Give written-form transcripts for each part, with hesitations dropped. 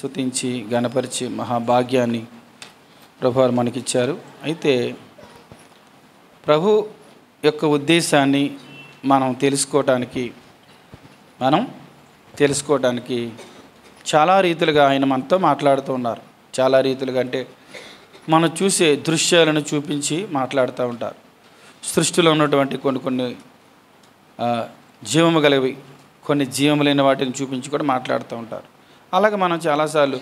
స్తుతించి ఘనపరిచి మహాభాగ్యాన్ని ప్రభువారు మనకిచ్చారు. అయితే ప్రభు యొక్క ఉద్దేశాన్ని మనం తెలుసుకోవటానికి చాలా రీతులుగా ఆయన మనతో మాట్లాడుతూ ఉన్నారు. చాలా రీతులుగా అంటే మనం చూసే దృశ్యాలను చూపించి మాట్లాడుతూ ఉంటారు. సృష్టిలో ఉన్నటువంటి కొన్ని జీవము గలవి, కొన్ని జీవము లేని వాటిని చూపించి కూడా మాట్లాడుతూ ఉంటారు. అలాగే మనం చాలాసార్లు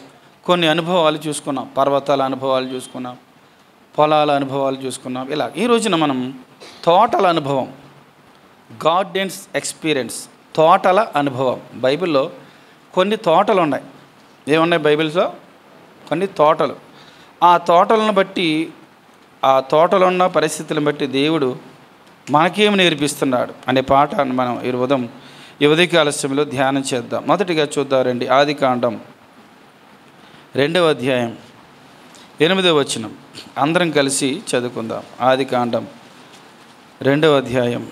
కొన్ని అనుభవాలు చూసుకున్నాం. పర్వతాల అనుభవాలు చూసుకున్నాం, పొలాల అనుభవాలు చూసుకున్నాం. ఇలా ఈ రోజున మనం తోటల అనుభవం, గార్డెన్స్ ఎక్స్పీరియన్స్, తోటల అనుభవం. బైబిల్లో కొన్ని తోటలు ఉన్నాయి. ఏమున్నాయి బైబిల్స్లో? కొన్ని తోటలు. ఆ తోటలను బట్టి, ఆ తోటలో ఉన్న పరిస్థితులను బట్టి దేవుడు మనకేమి నేర్పిస్తున్నాడు అనే పాఠాన్ని మనం ఈ ఉదయకాల సమయంలో ధ్యానం చేద్దాం. మొదటిగా చూద్దారండి, ఆదికాండం 2వ అధ్యాయం 8వ వచనం. అందరం కలిసి చదువుకుందాం. ఆదికాండం 2వ అధ్యాయం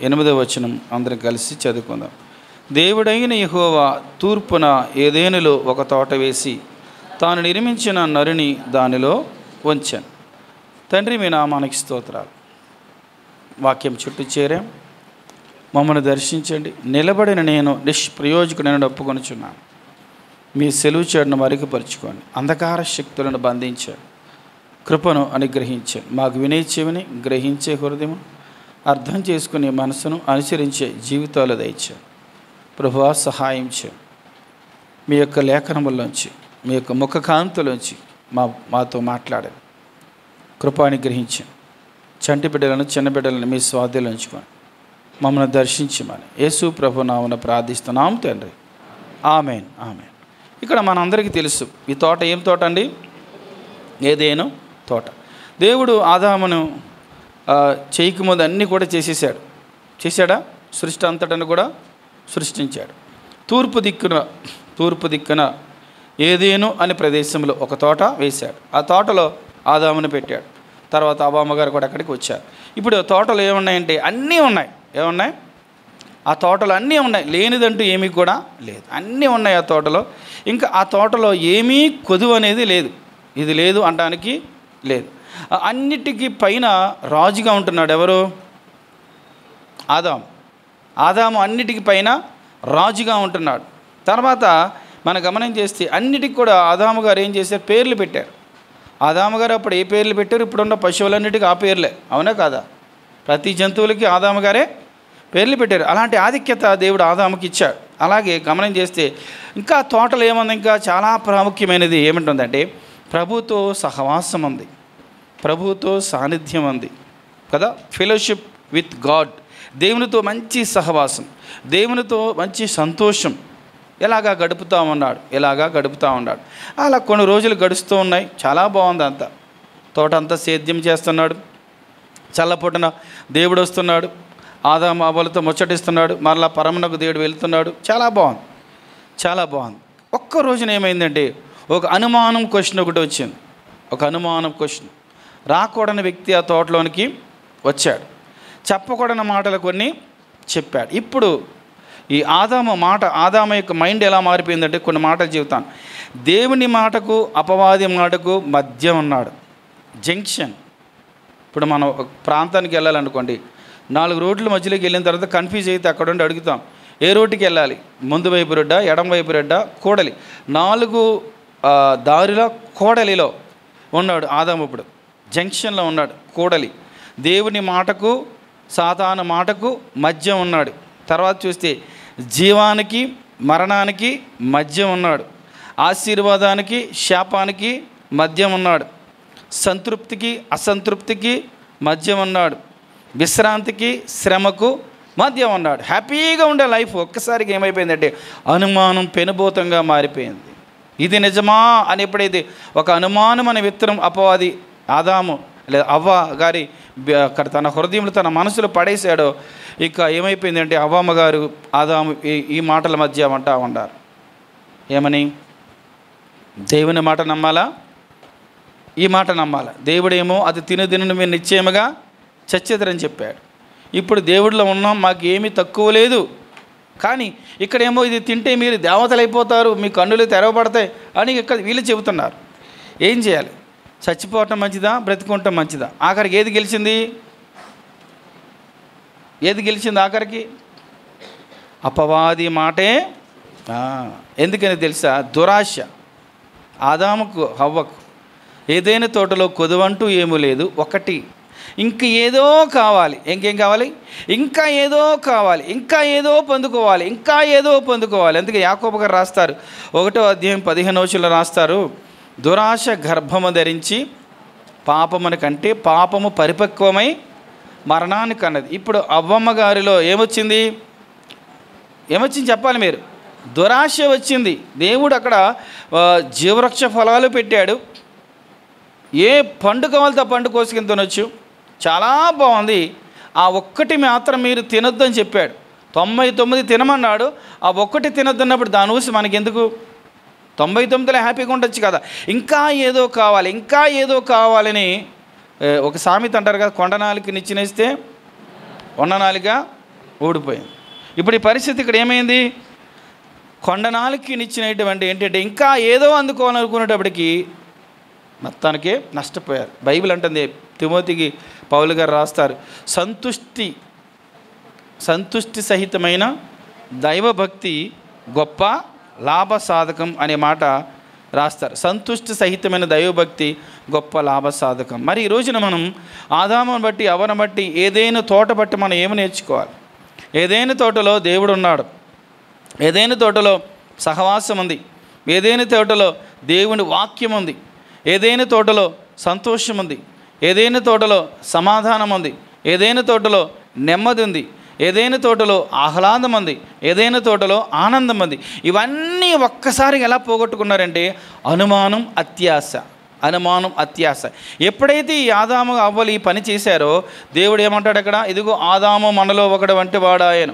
8వ వచనం అందరం కలిసి చదువుకుందాం. దేవుడైన యెహోవా తూర్పున ఏదెనులో ఒక తోట వేసి తాను నిర్మించిన నరుని దానిలో ఉంచాను. తండ్రి, మీ నామానికి స్తోత్రాలు. వాక్యం చుట్టూ చేరాం, మమ్మల్ని దర్శించండి. నిలబడిన నేను నిష్ప్రయోజకుడని ఒప్పుకొనుచున్నాను. మీ సెలవు చెడును మరుగుపరుచుకోండి. అంధకార శక్తులను బంధించాడు, కృపను అనుగ్రహించాను. మాకు వినే చెవిని, గ్రహించే హృదయం, అర్థం చేసుకునే మనసును, అనుసరించే జీవితాలు దయచారు. ప్రభువా, సహాయం చేయండి. మీ యొక్క లేఖనముల్లోంచి, మీ యొక్క ముఖకాంతులోంచి మాతో మాట్లాడండి. కృప అనుగ్రహించండి. చంటి బిడ్డలను, చిన్న బిడ్డలను మీ స్వాధీనంలో ఉంచుకోండి. మమ్మల్ని దర్శించమని యేసు ప్రభు నామమున ప్రార్థిస్తున్నాం తండ్రి. ఆమేన్, ఆమేన్. ఇక్కడ మనందరికీ తెలుసు, ఈ తోట ఏం తోట అండి? ఏదేను తోట. దేవుడు ఆదామును చేయకముందు అన్నీ కూడా చేశాడా? సృష్టి అంతటను కూడా సృష్టించాడు. తూర్పు దిక్కున ఏదేను అనే ప్రదేశంలో ఒక తోట వేశాడు. ఆ తోటలో ఆదామును పెట్టాడు. తర్వాత అవ్వమ్మ గారు కూడా అక్కడికి వచ్చారు. ఇప్పుడు తోటలు ఏమున్నాయంటే అన్నీ ఉన్నాయి. ఏమున్నాయి? ఆ తోటలో అన్నీ ఉన్నాయి. లేనిదంటూ ఏమీ కూడా లేదు. అన్నీ ఉన్నాయి ఆ తోటలో. ఇంకా ఆ తోటలో ఏమీ కొదువు అనేది లేదు. ఇది లేదు అనడానికి లేదు. అన్నిటికీ పైన రాజుగా ఉంటున్నాడు. ఎవరు? ఆదాము అన్నిటికీ పైన రాజుగా ఉంటున్నాడు. తర్వాత మనం గమనం చేస్తే అన్నిటికి కూడా ఆదాము గారు ఏం చేశారు? పేర్లు పెట్టారు. ఆదాము గారు అప్పుడు ఏ పేర్లు పెట్టారు? ఇప్పుడున్న పశువులన్నిటికీ ఆ పేర్లే. అవునా కాదా? ప్రతి జంతువులకి ఆదాము గారే పేర్లు పెట్టారు. అలాంటి ఆధిక్యత దేవుడు ఆదాముకి ఇచ్చాడు. అలాగే గమనం చేస్తే ఇంకా తోటలు ఏముంది? ఇంకా చాలా ప్రాముఖ్యమైనది ఏమిటంటే ప్రభుతో సహవాసం ఉంది, ప్రభుతో సాన్నిధ్యం ఉంది కదా. ఫెలోషిప్ విత్ గాడ్, దేవునితో మంచి సహవాసం, దేవునితో మంచి సంతోషం ఎలాగా గడుపుతూ ఉన్నాడు. అలా కొన్ని రోజులు గడుస్తూ ఉన్నాయి. చాలా బాగుంది. అంతా తోట అంతా సేద్యం చేస్తున్నాడు. చల్లపొట్టున దేవుడు వస్తున్నాడు, ఆదాము అవ్వలతో ముచ్చటిస్తున్నాడు. మరలా పరమునకు దేవుడు వెళ్తున్నాడు. చాలా బాగుంది. ఒక్క రోజున ఏమైందంటే ఒక అనుమానం క్వశ్చన్ ఒకటి వచ్చింది. ఒక అనుమానం క్వశ్చన్. రాకూడని వ్యక్తి ఆ తోటలోనికి వచ్చాడు. చెప్పకూడని మాటలు కొన్ని చెప్పాడు. ఇప్పుడు ఈ ఆదాము యొక్క మైండ్ ఎలా మారిపోయిందంటే కొన్ని మాటలు చెబుతాను. దేవుని మాటకు అపవాది మాటకు మధ్య ఉన్నాడు. జంక్షన్. ఇప్పుడు మనం ఒక ప్రాంతానికి వెళ్ళాలనుకోండి, 4 రోడ్ల మధ్యలోకి వెళ్ళిన తర్వాత కన్ఫ్యూజ్ అయితే అక్కడ ఉండి అడుగుతాం, ఏ రోడ్డుకి వెళ్ళాలి? ముందు వైపు రోడ్డా, ఎడం వైపు రోడ్డా, కూడలి. 4 దారిలో కూడలిలో ఉన్నాడు ఆదాము. ఇప్పుడు జంక్షన్లో ఉన్నాడు, కూడలి. దేవుని మాటకు సాతాను మాటకు మధ్య ఉన్నాడు. తర్వాత చూస్తే జీవానికి మరణానికి మధ్య ఉన్నాడు. ఆశీర్వాదానికి శాపానికి మధ్య ఉన్నాడు. సంతృప్తికి అసంతృప్తికి మధ్య ఉన్నాడు. విశ్రాంతికి శ్రమకు మధ్య ఉన్నాడు. హ్యాపీగా ఉండే లైఫ్ ఒక్కసారిగా ఏమైపోయిందంటే అనుమానం పెనుభూతంగా మారిపోయింది. ఇది నిజమా అని ఎప్పుడైతే ఒక అనుమానం అనే విత్తనం అపవాది ఆదాము లేదా అవ్వ గారి అక్కడ తన హృదయంలో తన మనసులో పడేశాడో ఇక ఏమైపోయిందంటే అవ్వమ్మ గారు ఆదాము ఈ మాటల మధ్య అంటా ఉన్నారు. ఏమని? దేవుని మాట నమ్మాలా, ఈ మాట నమ్మాలా? దేవుడేమో అది తిను మీరు నిశ్చయముగా చచ్చేదరని చెప్పాడు. ఇప్పుడు దేవుడిలో ఉన్నాం, మాకు ఏమీ తక్కువ లేదు, కానీ ఇక్కడేమో ఇది తింటే మీరు దేవతలు అయిపోతారు, మీ కన్నులు తెరవబడతాయి అని ఇక్కడ వీళ్ళు చెబుతున్నారు. ఏం చేయాలి? చచ్చిపోవటం మంచిదా, బ్రతికుంటం మంచిదా? ఆఖరికి ఏది గెలిచింది? ఆఖరికి అపవాది మాటే. ఎందుకని తెలుసా? దురాశ. ఆదాముకు హవ్వకు ఏదైనా తోటలో కొదువంటూ ఏమీ లేదు, ఒకటి ఇంక ఏదో కావాలి. ఇంకేం కావాలి? ఇంకా ఏదో కావాలి, ఇంకా ఏదో పొందుకోవాలి, ఇంకా ఏదో పొందుకోవాలి. అందుకే యాకోబు గారు రాస్తారు, 1వ అధ్యాయం 15వ వచనంలో రాస్తారు, దురాశ గర్భము ధరించి పాపముని కంటే పాపము పరిపక్వమై మరణానికి అన్నది. ఇప్పుడు అవ్వమ్మ గారిలో ఏమొచ్చింది చెప్పాలి మీరు? దురాశ వచ్చింది. దేవుడు అక్కడ జీవవృక్ష ఫలాలు పెట్టాడు. ఏ పండు కావాలితో పండు కోసుకుని తినొచ్చు, చాలా బాగుంది. ఆ ఒక్కటి మాత్రం మీరు తినొద్దని చెప్పాడు. 99 తినమన్నాడు. ఆ ఒక్కటి తినొద్దన్నప్పుడు దాని ఊసి మనకెందుకు? 99లో హ్యాపీగా ఉండొచ్చు కదా. ఇంకా ఏదో కావాలి, ఇంకా ఏదో కావాలని ఒక సామెత అంటారు కదా, కొండనాలికి నిచ్చినేస్తే కొండనాలిగా ఊడిపోయింది. ఇప్పుడు ఈ పరిస్థితి ఇక్కడ ఏమైంది? కొండనాలికి నిచ్చినటువంటి ఏంటంటే ఇంకా ఏదో అందుకోవాలనుకునేటప్పటికి మొత్తానికే నష్టపోయారు. బైబిల్ అంటుంది, తిమోతికి పౌలు గారు రాస్తారు, సంతుష్టి సహితమైన దైవభక్తి గొప్ప లాభసాధకం అనే మాట రాస్తారు. సంతుష్టి సహితమైన దైవభక్తి గొప్ప లాభసాధకం. మరి ఈ రోజున మనం ఆదామును బట్టి అవను బట్టి ఏదైనా తోట బట్టి మనం ఏమి నేర్చుకోవాలి? ఏదైనా తోటలో దేవుడు ఉన్నాడు, ఏదైనా తోటలో సహవాసం ఉంది, ఏదైనా తోటలో దేవుని వాక్యం ఉంది, ఏదైనా తోటలో సంతోషం ఉంది, ఏదైనా తోటలో సమాధానం ఉంది, ఏదైనా తోటలో నెమ్మది ఉంది, ఏదైనా తోటలో ఆహ్లాదం ఉంది, ఏదైనా తోటలో ఆనందం ఉంది. ఇవన్నీ ఒక్కసారి ఎలా పోగొట్టుకున్నారంటే అనుమానం, అత్యాశ. ఎప్పుడైతే ఈ ఆదాము అవ్వలు ఈ పని చేశారో దేవుడు ఏమంటాడు అక్కడ? ఇదిగో ఆదాము మనలో ఒకడు వంటి వాడాయను,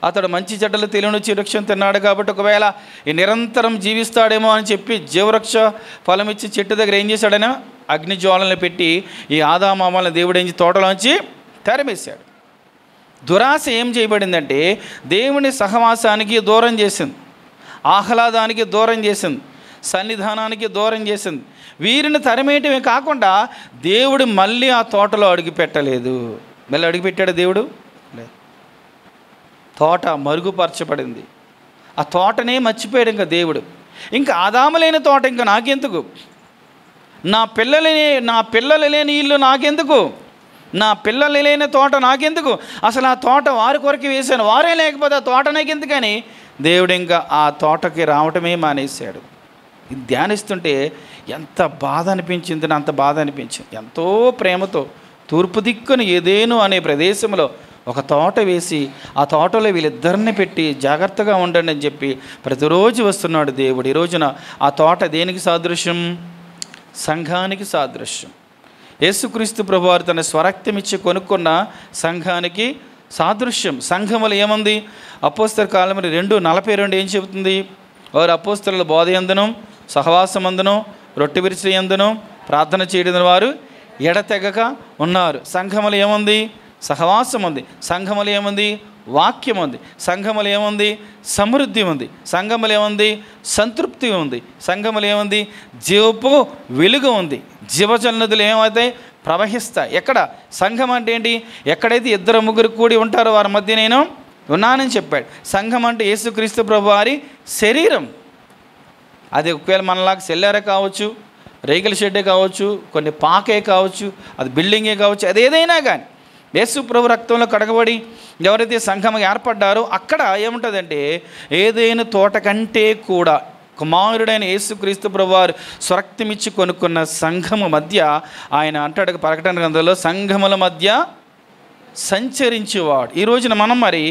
అతడు మంచి చెడ్డలు తెలియని వృక్షం తిన్నాడు కాబట్టి ఒకవేళ ఈ నిరంతరం జీవిస్తాడేమో అని చెప్పి జీవవృక్ష ఫలం ఇచ్చి చెట్టు దగ్గర ఏం చేశాడైనా అగ్నిజ్వాలను పెట్టి ఈ ఆదాము అవ్వలను దేవుడు ఏం తోటలోంచి తెరమేశాడు. దురాశ ఏం చేయబడిందంటే దేవుని సహవాసానికి దూరం చేసింది, ఆహ్లాదానికి దూరం చేసింది, సన్నిధానానికి దూరం చేసింది. వీరిని తరిమేయటమే కాకుండా దేవుడు మళ్ళీ ఆ తోటలో అడుగుపెట్టలేదు. మళ్ళీ అడుగుపెట్టాడు దేవుడు? లేదు. తోట మరుగుపరచబడింది. ఆ తోటనే మర్చిపోయాడు ఇంకా దేవుడు. ఇంకా ఆదాము లేని తోట ఇంకా నాకెందుకు? నా పిల్లలు లేని ఇల్లు నాకెందుకు? నా పిల్లలు లేని తోట నాకెందుకు? అసలు ఆ తోట వారి కొరకు వేశాను, వారే లేకపోతే ఆ తోట నాకెందుకని దేవుడు ఇంకా ఆ తోటకి రావటమే మానేశాడు. ఇది ధ్యానిస్తుంటే ఎంత బాధ అనిపించింది, అంత బాధ అనిపించింది. ఎంతో ప్రేమతో తూర్పు దిక్కున ఏదేను అనే ప్రదేశంలో ఒక తోట వేసి ఆ తోటలో వీళ్ళిద్దరిని పెట్టి జాగ్రత్తగా ఉండండి అని చెప్పి ప్రతిరోజు వస్తున్నాడు దేవుడు. ఈ రోజున ఆ తోట దేనికి సాదృశ్యం? సంఘానికి సాదృశ్యం. యేసుక్రీస్తు ప్రభువారు తన స్వరక్తమిచ్చి కొనుక్కున్న సంఘానికి సాదృశ్యం. సంఘములు ఏముంది? అపోస్తల కాలం 2:42 ఏం చెబుతుంది? వారు అపోస్తలుల బోధ యందును సహవాసమందును రొట్టె విరిచి యందును ప్రార్థన చేయడం వారు ఎడతెగక ఉన్నారు. సంఘములు ఏముంది? సహవాసం ఉంది. సంఘములు ఏముంది? వాక్యం ఉంది. సంఘములు ఏముంది? సమృద్ధి ఉంది. సంఘములు ఏముంది? సంతృప్తి ఉంది. సంఘములు ఏముంది? జీవపు వెలుగు ఉంది. జీవజలనదులు ఏమవుతాయి? ప్రవహిస్తాయి. ఎక్కడ? సంఘం అంటే ఏంటి? ఎక్కడైతే 2-3 కూడి ఉంటారో వారి మధ్య నేను ఉన్నానని చెప్పాడు. సంఘం అంటే యేసుక్రీస్తు ప్రభు వారి శరీరం. అది ఒకవేళ మనలాగా సెల్లారే కావచ్చు, రేకుల షెడ్డే కావచ్చు, కొన్ని పాకే కావచ్చు, అది బిల్డింగే కావచ్చు, అది ఏదైనా కానీ యేసు ప్రభు రక్తంలో కడగబడి ఎవరైతే సంఘం ఏర్పడ్డారో అక్కడ ఏముంటుందంటే ఏదైనా తోట కంటే కూడా కుమారుడైన యేసుక్రీస్తు ప్రభువారు స్వరక్తమిచ్చి కొనుక్కున్న సంఘము మధ్య ఆయన అంటాడు ప్రకటన గ్రంథంలో సంఘముల మధ్య సంచరించేవాడు. ఈ రోజున మనం మరి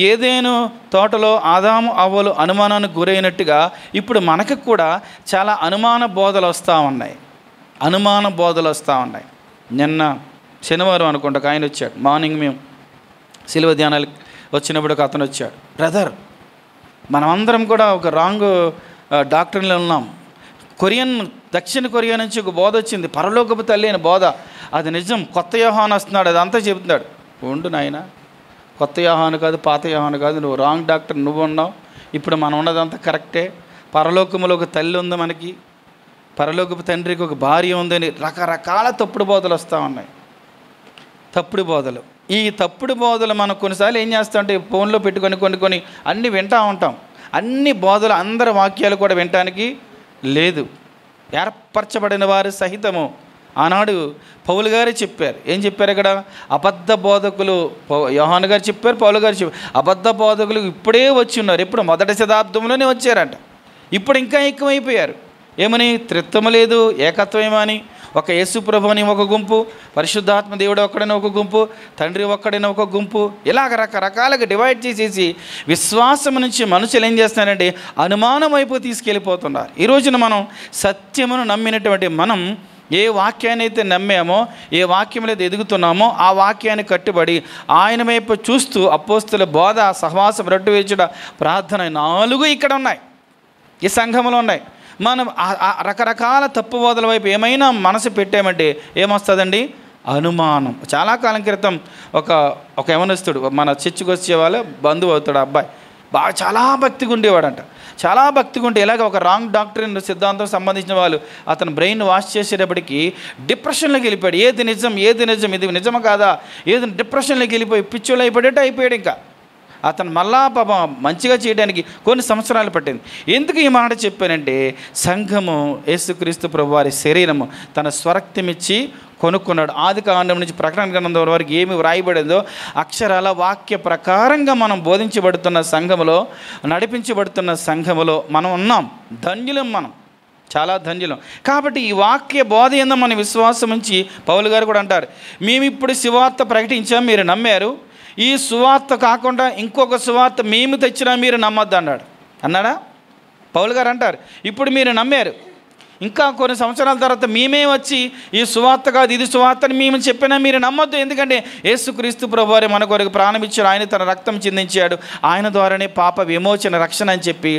ఏదైనా తోటలో ఆదాము అవ్వలు అనుమానానికి గురైనట్టుగా ఇప్పుడు మనకు కూడా చాలా అనుమాన బోధలు వస్తూ ఉన్నాయి. నిన్న శనివారం అనుకుంటా ఆయన వచ్చాడు. మార్నింగ్ మేము శిలువ ధ్యానాలకు వచ్చినప్పుడు ఒక అతను వచ్చాడు. బ్రదర్, మనమందరం కూడా ఒక రాంగ్ డాక్టర్లో ఉన్నాం. దక్షిణ కొరియా నుంచి ఒక బోధ వచ్చింది, పరలోకపు తల్లి అయిన బోధ. అది నిజం, కొత్త యోహాను వస్తున్నాడు, అదంతా చెబుతున్నాడు. ఉండు నాయన, కొత్త యోహాను కాదు, పాత యోహాను కాదు, నువ్వు రాంగ్ డాక్టర్, నువ్వు ఉన్నావు, ఇప్పుడు మనం ఉన్నదంతా కరెక్టే, పరలోకములో ఒక తల్లి ఉంది, మనకి పరలోకపు తండ్రికి ఒక భార్య ఉందని రకరకాల తప్పుడు బోధలు వస్తూ ఉన్నాయి. తప్పుడు బోధలు. ఈ తప్పుడు బోధలు మనం కొన్నిసార్లు ఏం చేస్తామంటే ఫోన్లో పెట్టుకొని కొన్ని అన్నీ వింటూ ఉంటాం. అన్ని బోధలు అందరి వాక్యాలు కూడా వినటానికి లేదు. ఏర్పరచబడిన వారు సహితము ఆనాడు పౌలు గారే చెప్పారు. ఏం చెప్పారు ఇక్కడ? అబద్ధ బోధకులు, యోహాను గారు చెప్పారు, పౌలు గారు చెప్పారు, అబద్ధ బోధకులు ఇప్పుడే వచ్చి ఉన్నారు. ఎప్పుడు? మొదటి శతాబ్దంలోనే వచ్చారంట. ఇప్పుడు ఇంకా ఎక్కువైపోయారు. ఏమని? త్రిత్వము లేదు, ఏకత్వమని, ఒక యేసు ప్రభు అని ఒక గుంపు, పరిశుద్ధాత్మ దేవుడు ఒక్కడని ఒక గుంపు, తండ్రి ఒక్కడని ఒక గుంపు, ఇలాగ రకరకాలుగా డివైడ్ చేసేసి విశ్వాసం నుంచి మనుషులు ఏం చేస్తున్నారంటే అనుమానం వైపు తీసుకెళ్ళిపోతున్నారు. ఈ రోజున మనం సత్యమును నమ్మినటువంటి మనం ఏ వాక్యాన్ని అయితే నమ్మామో, ఏ వాక్యంలో అయితే ఎదుగుతున్నామో ఆ వాక్యాన్ని కట్టుబడి ఆయన వైపు చూస్తూ అపోస్తుల బోధ, సహవాసం, రొట్టె విరుచుట, ప్రార్థన 4 ఇక్కడ ఉన్నాయి, ఈ సంఘంలో ఉన్నాయి. మనం రకరకాల తప్పు బోధల వైపు ఏమైనా మనసు పెట్టామంటే ఏమొస్తుందండి? అనుమానం. చాలా కాలం క్రితం ఒక యవనస్తుడు మన చర్చికి వచ్చే వాళ్ళ బంధువు అవుతాడు, అబ్బాయి బాగా చాలా భక్తిగా ఉండేవాడంట. చాలా భక్తిగా ఉంటే ఇలాగ ఒక రాంగ్ డాక్టరీన్ సిద్ధాంతం సంబంధించిన వాళ్ళు అతను బ్రెయిన్ వాష్ చేసేటప్పటికి డిప్రెషన్లోకి వెళ్ళిపోయాడు. ఏది నిజం, ఇది నిజమా కాదా, ఏది డిప్రెషన్లోకి వెళ్ళిపోయి పిచ్చోళ్ళు అయిపోయాడు. ఇంకా అతను మళ్ళా పాపం మంచిగా చేయడానికి కొన్ని సంవత్సరాలు పట్టింది. ఎందుకు ఈ మాట చెప్పానంటే సంఘము యేసుక్రీస్తు ప్రభువారి శరీరము తన స్వరక్తమిచ్చి కొనుక్కున్నాడు. ఆది కాండం నుంచి ప్రకటన గ్రంథం వరకు ఏమి వ్రాయబడిందో అక్షరాల వాక్య ప్రకారంగా మనం బోధించబడుతున్న సంఘములో, నడిపించబడుతున్న సంఘములో మనం ఉన్నాం. ధన్యులం, మనం చాలా ధన్యులం. కాబట్టి ఈ వాక్య బోధ ఏందో మన విశ్వాసం నుంచి పౌలు గారు కూడా అంటారు, మేము ఇప్పుడు సువార్త ప్రకటించాం, మీరు నమ్మారు, ఈ సువార్త కాకుండా ఇంకొక సువార్త మేము తెచ్చినా మీరు నమ్మొద్దు అన్నాడా? పౌలు గారు అంటారు, ఇప్పుడు మీరు నమ్మారు, ఇంకా కొన్ని సంవత్సరాల తర్వాత మేమే వచ్చి ఈ సువార్త కాదు ఇది సువార్త అని మేము చెప్పినా మీరు నమ్మొద్దు. ఎందుకంటే యేసుక్రీస్తు ప్రభువారే మన కొరకు ప్రాణం ఇచ్చాడు, ఆయన తన రక్తం చిందించాడు, ఆయన ద్వారానే పాప విమోచన, రక్షణ అని చెప్పి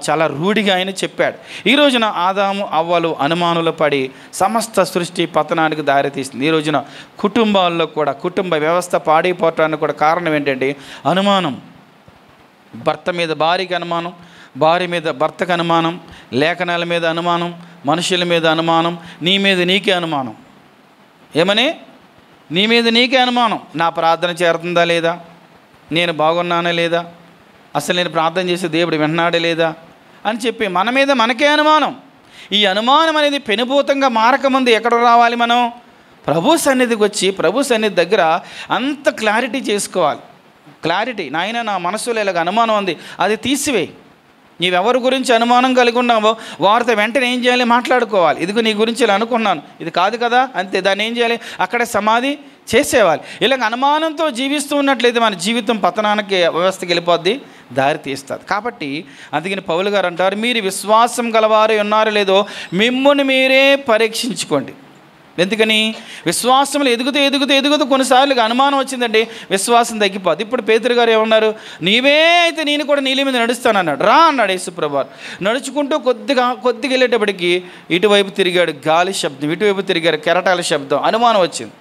చాలా రూఢిగా ఆయన చెప్పాడు. ఈ రోజున ఆదాము అవ్వలు అనుమానులు పడి సమస్త సృష్టి పతనానికి దారితీస్తుంది. ఈ రోజున కుటుంబాల్లో కూడా కుటుంబ వ్యవస్థ పాడైపోవటానికి కూడా కారణం ఏంటంటే అనుమానం. భర్త మీద భార్యకి అనుమానం, భార్య మీద భర్తకు అనుమానం, లేఖనాల మీద అనుమానం, మనుషుల మీద అనుమానం, నీ మీద నీకే అనుమానం. ఏమని? నీ మీద నీకే అనుమానం. నా ప్రార్థన చేరుతుందా లేదా, నేను బాగున్నానా లేదా, అసలు నేను ప్రార్థన చేసే దేవుడు విన్నాడా లేదా అని చెప్పి మన మీద మనకే అనుమానం. ఈ అనుమానం అనేది పెనుభూతంగా మారకముందు ఎక్కడ రావాలి? మనం ప్రభు సన్నిధికి వచ్చి ప్రభు సన్నిధి దగ్గర అంత క్లారిటీ చేసుకోవాలి. క్లారిటీ, నాయన నా మనసులో ఇలాగ అనుమానం ఉంది, అది తీసివేయి. నీవెవరి గురించి అనుమానం కలిగి ఉన్నావో వారితో వెంటనే ఏం చేయాలి? మాట్లాడుకోవాలి. ఇదిగో నీ గురించి ఇలా అనుకున్నాను, ఇది కాదు కదా, అంతే, దాన్ని ఏం చేయాలి? అక్కడే సమాధి చేసేవాలి. ఇలాగ అనుమానంతో జీవిస్తూ ఉన్నట్లయితే మన జీవితం పతనానికి వ్యవస్థకి వెళ్ళిపోద్ది, దారి తీస్తుంది. కాబట్టి అందుకని పౌలు గారు అంటారు, మీరు విశ్వాసం గలవారు ఉన్నారో లేదో మిమ్ముని మీరే పరీక్షించుకోండి. ఎందుకని? విశ్వాసంలో ఎదుగుతూ కొన్నిసార్లు అనుమానం వచ్చిందండి, విశ్వాసం తగ్గిపోద్ది. ఇప్పుడు పేతురు గారు ఏమన్నారు? నీవే అయితే నేను కూడా నీళ్ళ మీద నడుస్తానన్నాడు. రా అన్నాడు యేసుప్రభువారు. నడుచుకుంటూ కొద్దిగా వెళ్ళేటప్పటికి ఇటువైపు తిరిగాడు, గాలి శబ్దం, ఇటువైపు తిరిగాడు, కెరటాల శబ్దం, అనుమానం వచ్చింది,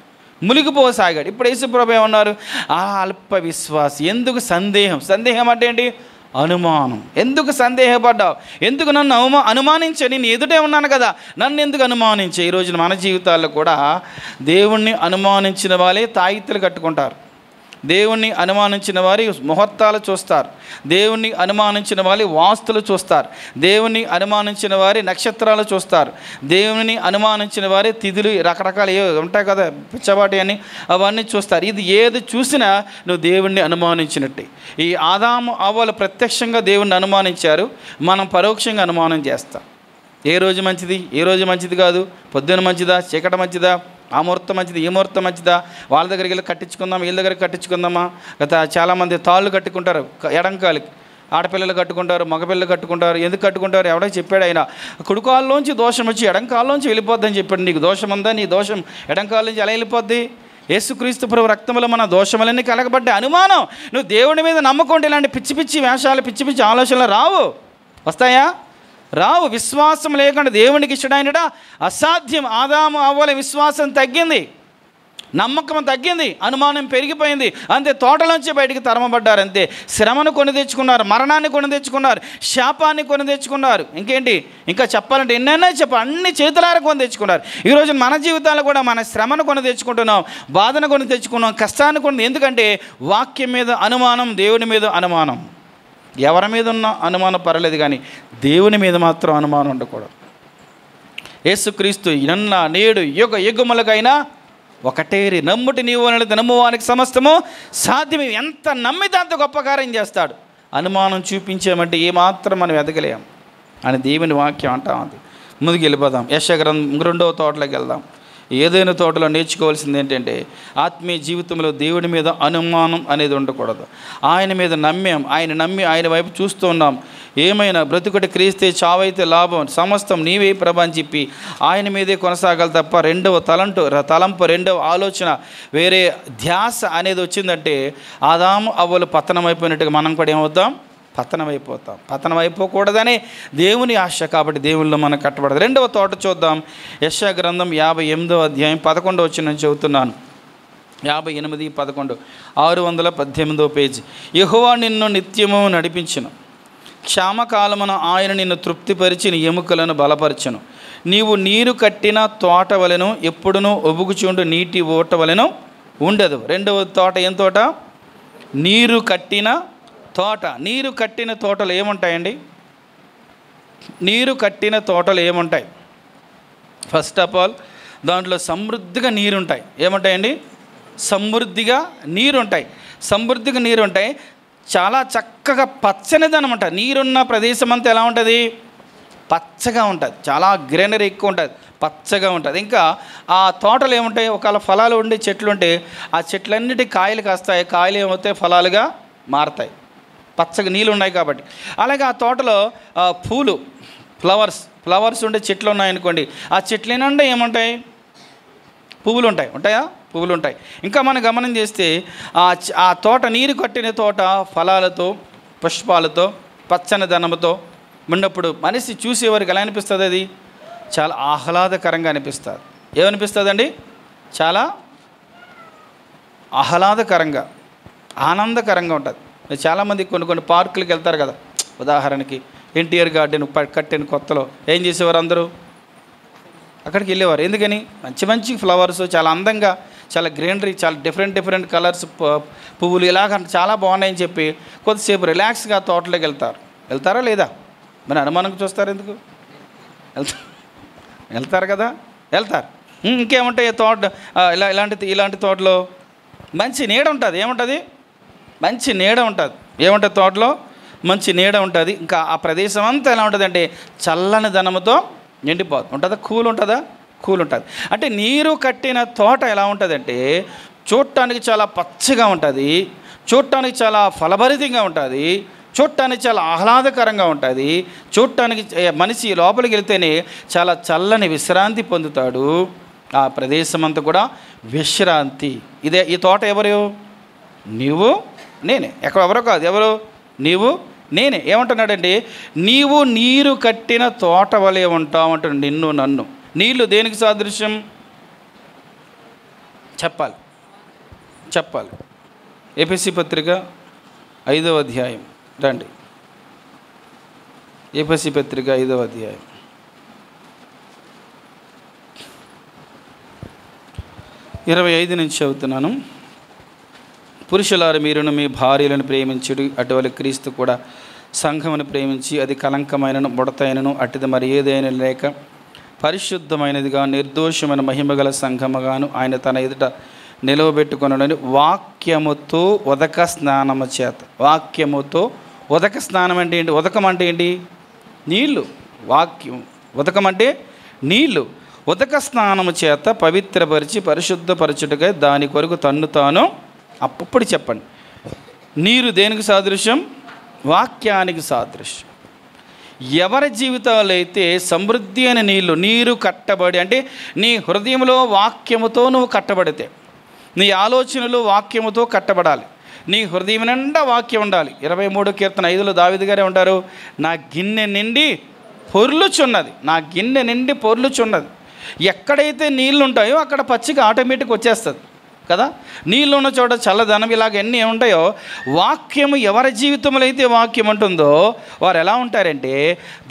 మునిగిపోసాగాడు. ఇప్పుడు యేసుప్రభు ఏమన్నారు? ఆ అల్ప విశ్వాసి, ఎందుకు సందేహం అంటే ఏంటి? అనుమానం. ఎందుకు సందేహపడ్డావు? ఎందుకు నన్ను అనుమానించే? నేను ఎదుటే ఉన్నాను కదా, నన్ను ఎందుకు అనుమానించే? ఈ రోజున మన జీవితాల్లో కూడా దేవుణ్ణి అనుమానించిన వాళ్ళే తాయిత్తులు కట్టుకుంటారు, దేవుణ్ణి అనుమానించిన వారి ముహూర్తాలు చూస్తారు, దేవుణ్ణి అనుమానించిన వారి వాస్తులు చూస్తారు, దేవుణ్ణి అనుమానించిన వారి నక్షత్రాలు చూస్తారు, దేవుని అనుమానించిన వారి తిథులు రకరకాలు ఉంటాయి కదా, పిచ్చబాటి అని, అవన్నీ చూస్తారు. ఇది ఏది చూసినా నువ్వు దేవుణ్ణి అనుమానించినట్టే. ఈ ఆదాము అవ్వలు ప్రత్యక్షంగా దేవుణ్ణి అనుమానించారు, మనం పరోక్షంగా అనుమానం చేస్తాం. ఏ రోజు మంచిది, ఏ రోజు మంచిది కాదు, పొద్దున మంచిదా, చీకటి మంచిదా, ఆ ముహూర్తం మంచిది, ఈ ముహూర్తం మంచిదా, వాళ్ళ దగ్గరికి వెళ్ళి కట్టించుకుందామా, వీళ్ళ దగ్గరికి కట్టించుకుందామా. చాలామంది తాళ్ళు కట్టుకుంటారు ఎడంకాలకి, ఆడపిల్లలు కట్టుకుంటారు, మగపిల్లలు కట్టుకుంటారు. ఎందుకు కట్టుకుంటారు? ఎవడో చెప్పాడు, ఆయన కుడికాల్లోంచి దోషం వచ్చి ఎడంకాల్లోంచి వెళ్ళిపోద్దని చెప్పాడు. నీకు దోషం ఉందా? నీ దోషం ఎడంకాల నుంచి ఎలా వెళ్ళిపోద్ది? యేసుక్రీస్తు ప్రభు రక్తంలో మన దోషములన్నీ కలగబడ్డాయి. అనుమానం. నువ్వు దేవుడి మీద నమ్మకుంటే ఇలాంటి పిచ్చి పిచ్చి వేషాలు, పిచ్చి పిచ్చి ఆలోచనలు వస్తాయా? రావు. విశ్వాసం లేకుండా దేవునికి ఇష్టడైనడా అసాధ్యం. ఆదాము అవ్వల విశ్వాసం తగ్గింది. నమ్మకం తగ్గింది, అనుమానం పెరిగిపోయింది. అంతే, తోటలోంచి బయటికి తరమబడ్డారు. అంతే, శ్రమను కొని తెచ్చుకున్నారు, మరణాన్ని కొని తెచ్చుకున్నారు, శాపాన్ని కొని తెచ్చుకున్నారు. ఇంకేంటి, ఇంకా చెప్పాలంటే ఎన్నైనా అన్ని చేతులారా కొని తెచ్చుకున్నారు. ఈరోజు మన జీవితాలు కూడా మన శ్రమను కొని తెచ్చుకుంటున్నాం, బాధను కొని తెచ్చుకున్నాం, కష్టాన్ని కొని. ఎందుకంటే వాక్యం మీద అనుమానం, దేవుని మీద అనుమానం. ఎవరి మీద ఉన్న అనుమానం పర్లేదు, కానీ దేవుని మీద మాత్రం అనుమానం ఉండకూడదు. యేసుక్రీస్తు నిన్న నేడు యుగ యుగములకైనా ఒకటేరి నమ్ముటి నీవు అనేది నమ్మువానికి సమస్తము సాధ్యమే. ఎంత నమ్మితే అంత గొప్ప కార్యం చేస్తాడు. అనుమానం చూపించామంటే ఏమాత్రం మనం ఎదగలేం అని దేవుని వాక్యం అంటా ఉంది. ముందుకు వెళ్ళిపోదాం. యెషయా గ్రంథం 2వ తోటలోకి వెళ్దాం. ఏదైనా తోటలో నేర్చుకోవాల్సింది ఏంటంటే ఆత్మీయ జీవితంలో దేవుడి మీద అనుమానం అనేది ఉండకూడదు. ఆయన మీద నమ్మాం, ఆయన నమ్మి ఆయన వైపు చూస్తూ ఉన్నాం. ఏమైనా బ్రతుకుటి క్రీస్తే చావైతే లాభం, సమస్తం నీవే ప్రభు అని చెప్పి ఆయన మీదే కొనసాగాలి తప్ప రెండవ తలంపు రెండవ ఆలోచన వేరే ధ్యాస అనేది వచ్చిందంటే ఆదాము అవ్వలు పతనం అయిపోయినట్టుగా మనం కూడా ఏమవుతాం, పతనం అయిపోతాం. పతనం అయిపోకూడదని దేవుని ఆశ, కాబట్టి దేవుళ్ళు మనం కట్టబడదు. రెండవ తోట చూద్దాం. యెషయా గ్రంథం 58వ అధ్యాయం 11వ వచనం చెబుతున్నాను. 58, 11, 618వ పేజీ. యెహోవా నిన్ను నిత్యము నడిపించును, క్షామకాలమున ఆయన నిన్ను తృప్తిపరిచి నీ ఎముకలను బలపరచును. నీవు నీరు కట్టిన తోట వలెను ఎప్పుడునూ ఒబుగుచుండు నీటి ఊట వలెను ఉండదు. రెండవ తోట ఏం తోట? నీరు కట్టిన తోట. నీరు కట్టిన తోటలు ఏముంటాయండి? నీరు కట్టిన తోటలు ఏముంటాయి? ఫస్ట్ ఆఫ్ ఆల్ దాంట్లో సమృద్ధిగా నీరుంటాయి. ఏముంటాయండి? సమృద్ధిగా నీరుంటాయి. సమృద్ధిగా నీరుంటాయి. చాలా చక్కగా పచ్చనిదనమాట. నీరున్న ప్రదేశం అంతా ఎలా ఉంటుంది? పచ్చగా ఉంటుంది. చాలా గ్రీనరీ ఎక్కువ ఉంటుంది, పచ్చగా ఉంటుంది. ఇంకా ఆ తోటలు ఏముంటాయి? ఒకవేళ ఫలాలు ఉండే చెట్లు ఉంటే ఆ చెట్లన్నిటి కాయలు కాస్తాయి, కాయలు ఏమవుతాయి? ఫలాలుగా మారతాయి. పచ్చగా నీళ్ళు ఉన్నాయి కాబట్టి. అలాగే ఆ తోటలో పూలు, ఫ్లవర్స్ ఉండే చెట్లు ఉన్నాయనుకోండి, ఆ చెట్లు ఏంటంటే ఏముంటాయి? పువ్వులు ఉంటాయి. ఉంటాయా? పువ్వులు ఉంటాయి. ఇంకా మనం గమనం చేస్తే ఆ తోట, నీరు కట్టిన తోట ఫలాలతో, పుష్పాలతో, పచ్చని ధనముతో ఉన్నప్పుడు మనిషి చూసేవారికి ఎలా అనిపిస్తుంది? అది చాలా ఆహ్లాదకరంగా అనిపిస్తుంది. ఏమనిపిస్తుందండి? చాలా ఆహ్లాదకరంగా, ఆనందకరంగా ఉంటుంది. చాలామంది కొన్ని పార్కులకు వెళ్తారు కదా. ఉదాహరణకి ఎన్టీఆర్ గార్డెన్ కట్టిన కొత్తలో ఏం చేసేవారు? అందరూ అక్కడికి వెళ్ళేవారు. ఎందుకని? మంచి ఫ్లవర్స్, చాలా అందంగా, చాలా గ్రీనరీ, చాలా డిఫరెంట్ కలర్స్ పువ్వులు ఇలాగ చాలా బాగున్నాయని చెప్పి కొద్దిసేపు రిలాక్స్గా తోటలోకి వెళ్తారా లేదా? మరి అనుమానంగా చూస్తారు ఎందుకు? వెళ్తారు కదా, వెళ్తారు. ఇంకేముంటాయి తోట? ఇలాంటి తోటలో మంచి నీడ ఉంటుంది. ఏముంటుంది? మంచి నీడ ఉంటుంది. ఏముంటుంది తోటలో? మంచి నీడ ఉంటుంది. ఇంకా ఆ ప్రదేశం అంతా ఎలా ఉంటుంది అంటే చల్లని ధనముతో నిండిపోతుంది. ఉంటుందా? కూల్ ఉంటుందా? కూల్ ఉంటుంది. అంటే నీరు కట్టిన తోట ఎలా ఉంటుందంటే చూడటానికి చాలా పచ్చగా ఉంటుంది, చూడటానికి చాలా ఫలభరితంగా ఉంటుంది, చూడటానికి చాలా ఆహ్లాదకరంగా ఉంటుంది, చూడటానికి మనిషి లోపలికి వెళ్తేనే చాలా చల్లని విశ్రాంతి పొందుతాడు. ఆ ప్రదేశం అంతా కూడా విశ్రాంతి. ఈ తోట ఎవరు? నీవు నేనే. ఎవరో కాదు, ఎవరు? నీవు నేనే. ఏమంటున్నాడంటే నీవు నీరు కట్టిన తోట వలె ఉంటావు అంటున్నాడు. నిన్ను నన్ను. నీళ్ళు దేనికి సాదృశ్యం? చెప్పాలి. ఎఫెసీ పత్రిక 5వ అధ్యాయం రండి. ఎఫెసీ పత్రిక 5వ అధ్యాయం 25 నుంచి చదువుతున్నాను. పురుషులారు మీరును మీ భార్యలను ప్రేమించుడు, అటువలి క్రీస్తు కూడా సంఘమును ప్రేమించి అది కలంకమైనను ముడతైనను అటుది మరి ఏదైనా లేక పరిశుద్ధమైనదిగా నిర్దోషమైన మహిమగల సంఘముగాను ఆయన తన ఎదుట నిలవబెట్టుకొనుడని వాక్యముతో ఉదక స్నానము చేత. వాక్యముతో ఉదక స్నానం అంటే ఏంటి? ఉదకం అంటే ఏంటి? నీళ్ళు. వాక్యం ఉదకం అంటే నీళ్ళు. ఉదక స్నానము చేత పవిత్రపరిచి పరిశుద్ధపరచుటగా దాని కొరకు తన్ను తాను. అప్పుడు చెప్పండి, నీరు దేనికి సాదృశ్యం? వాక్యానికి సాదృశ్యం. ఎవరి జీవితాలు అయితే సమృద్ధి అనే నీరు కట్టబడి, అంటే నీ హృదయంలో వాక్యముతో నువ్వు కట్టబడితే, నీ ఆలోచనలు వాక్యముతో కట్టబడాలి. నీ హృదయం నిండా వాక్యం ఉండాలి. 23 కీర్తన 5లో దావీదు గారే ఉంటారు, నా గిన్నె నిండి పొర్లుచున్నది. నా గిన్నె నిండి పొర్లుచున్నది. ఎక్కడైతే నీళ్ళు ఉంటాయో అక్కడ పచ్చిక ఆటోమేటిక్ వచ్చేస్తుంది. కదా. నీళ్ళు ఉన్న చోట చల్లదనం, ఇలాగ ఎన్ని ఉంటాయో, వాక్యము ఎవరి జీవితంలో అయితే వాక్యం ఉంటుందో వారు ఎలా ఉంటారంటే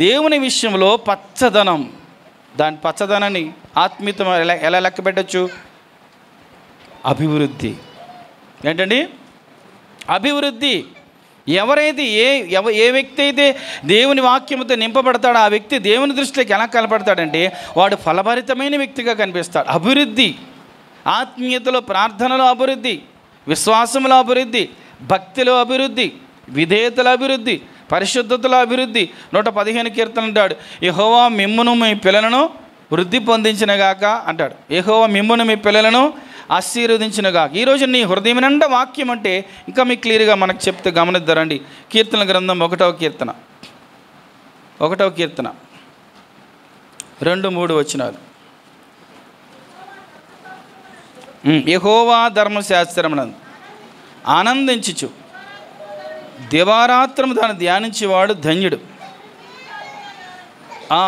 దేవుని విషయంలో పచ్చదనం. దాని పచ్చదనాన్ని ఆత్మీయత ఎలా లెక్క పెట్టచ్చు? అభివృద్ధి. ఏంటండి? అభివృద్ధి. ఎవరైతే ఏ వ్యక్తి అయితే దేవుని వాక్యముతో నింపబడతాడో ఆ వ్యక్తి దేవుని దృష్టిలోకి ఎలా కనపడతాడంటే వాడు ఫలభరితమైన వ్యక్తిగా కనిపిస్తాడు. అభివృద్ధి, ఆత్మీయతలో, ప్రార్థనలో అభివృద్ధి, విశ్వాసంలో అభివృద్ధి, భక్తిలో అభివృద్ధి, విధేయతలో అభివృద్ధి, పరిశుద్ధతలో అభివృద్ధి. 115 కీర్తన అంటాడు, యెహోవా మిమ్మును మీ పిల్లలను వృద్ధి పొందించినగాక అంటాడు. యెహోవా మిమ్మును మీ పిల్లలను ఆశీర్వదించినగాక. ఈరోజు నీ హృదయం నిండా వాక్యం అంటే ఇంకా మీకు క్లియర్గా మనకు చెప్తే గమనిద్దారండి. కీర్తన గ్రంథం 1వ కీర్తన 2-3 వచనాలు. యెహోవా ధర్మశాస్త్రమునందు ఆనందించుచు దివారాత్రము దాన్ని ధ్యానించేవాడు ధన్యుడు.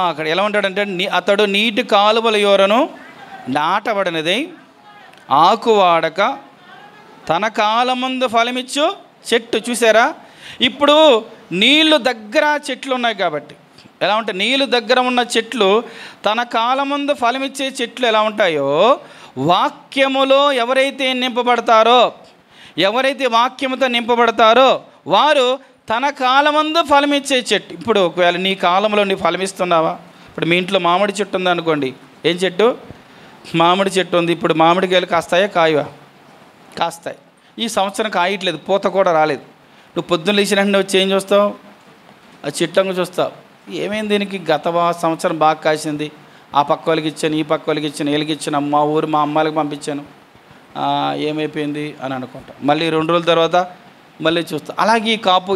అక్కడ ఎలా ఉంటాడంటే అతడు నీటి కాలువల యోరను నాటబడినది, ఆకువాడక తన కాలమందు ఫలమిచ్చు చెట్టు. చూసారా? ఇప్పుడు నీళ్ళు దగ్గర చెట్లు ఉన్నాయి కాబట్టి ఎలా ఉంటాయి? నీళ్ళు దగ్గర ఉన్న చెట్లు తన కాలమందు ఫలమిచ్చే చెట్లు ఎలా ఉంటాయో, వాక్యములో ఎవరైతే నింపబడతారో, ఎవరైతే వాక్యముతో నింపబడతారో వారు తన కాలమందు ఫలమిచ్చే చెట్టు. ఇప్పుడు ఒకవేళ నీ కాలంలో నీ ఫలమిస్తున్నావా? ఇప్పుడు మీ ఇంట్లో మామిడి చెట్టు ఉందనుకోండి. ఏం చెట్టు? మామిడి చెట్టు ఉంది. ఇప్పుడు మామిడికాయలు కాస్తాయా, కాయవా? కాస్తాయి. ఈ సంవత్సరం కాయట్లేదు, పూత కూడా రాలేదు. నువ్వు పొద్దున్న లేచిన వెంటనే వచ్చి ఏం చూస్తావు? ఆ చెట్టంగా చూస్తావు. ఏమైంది దీనికి? గత సంవత్సరం బాగా కాసింది, ఆ పక్క వాళ్ళకి ఇచ్చాను, ఈ పక్క వాళ్ళకి ఇచ్చాను, వీళ్ళకి ఇచ్చాను, మా ఊరు మా అమ్మాయికి పంపించాను, ఏమైపోయింది అని అనుకుంటా. మళ్ళీ 2 రోజుల తర్వాత మళ్ళీ చూస్తా. అలాగే ఈ కాపు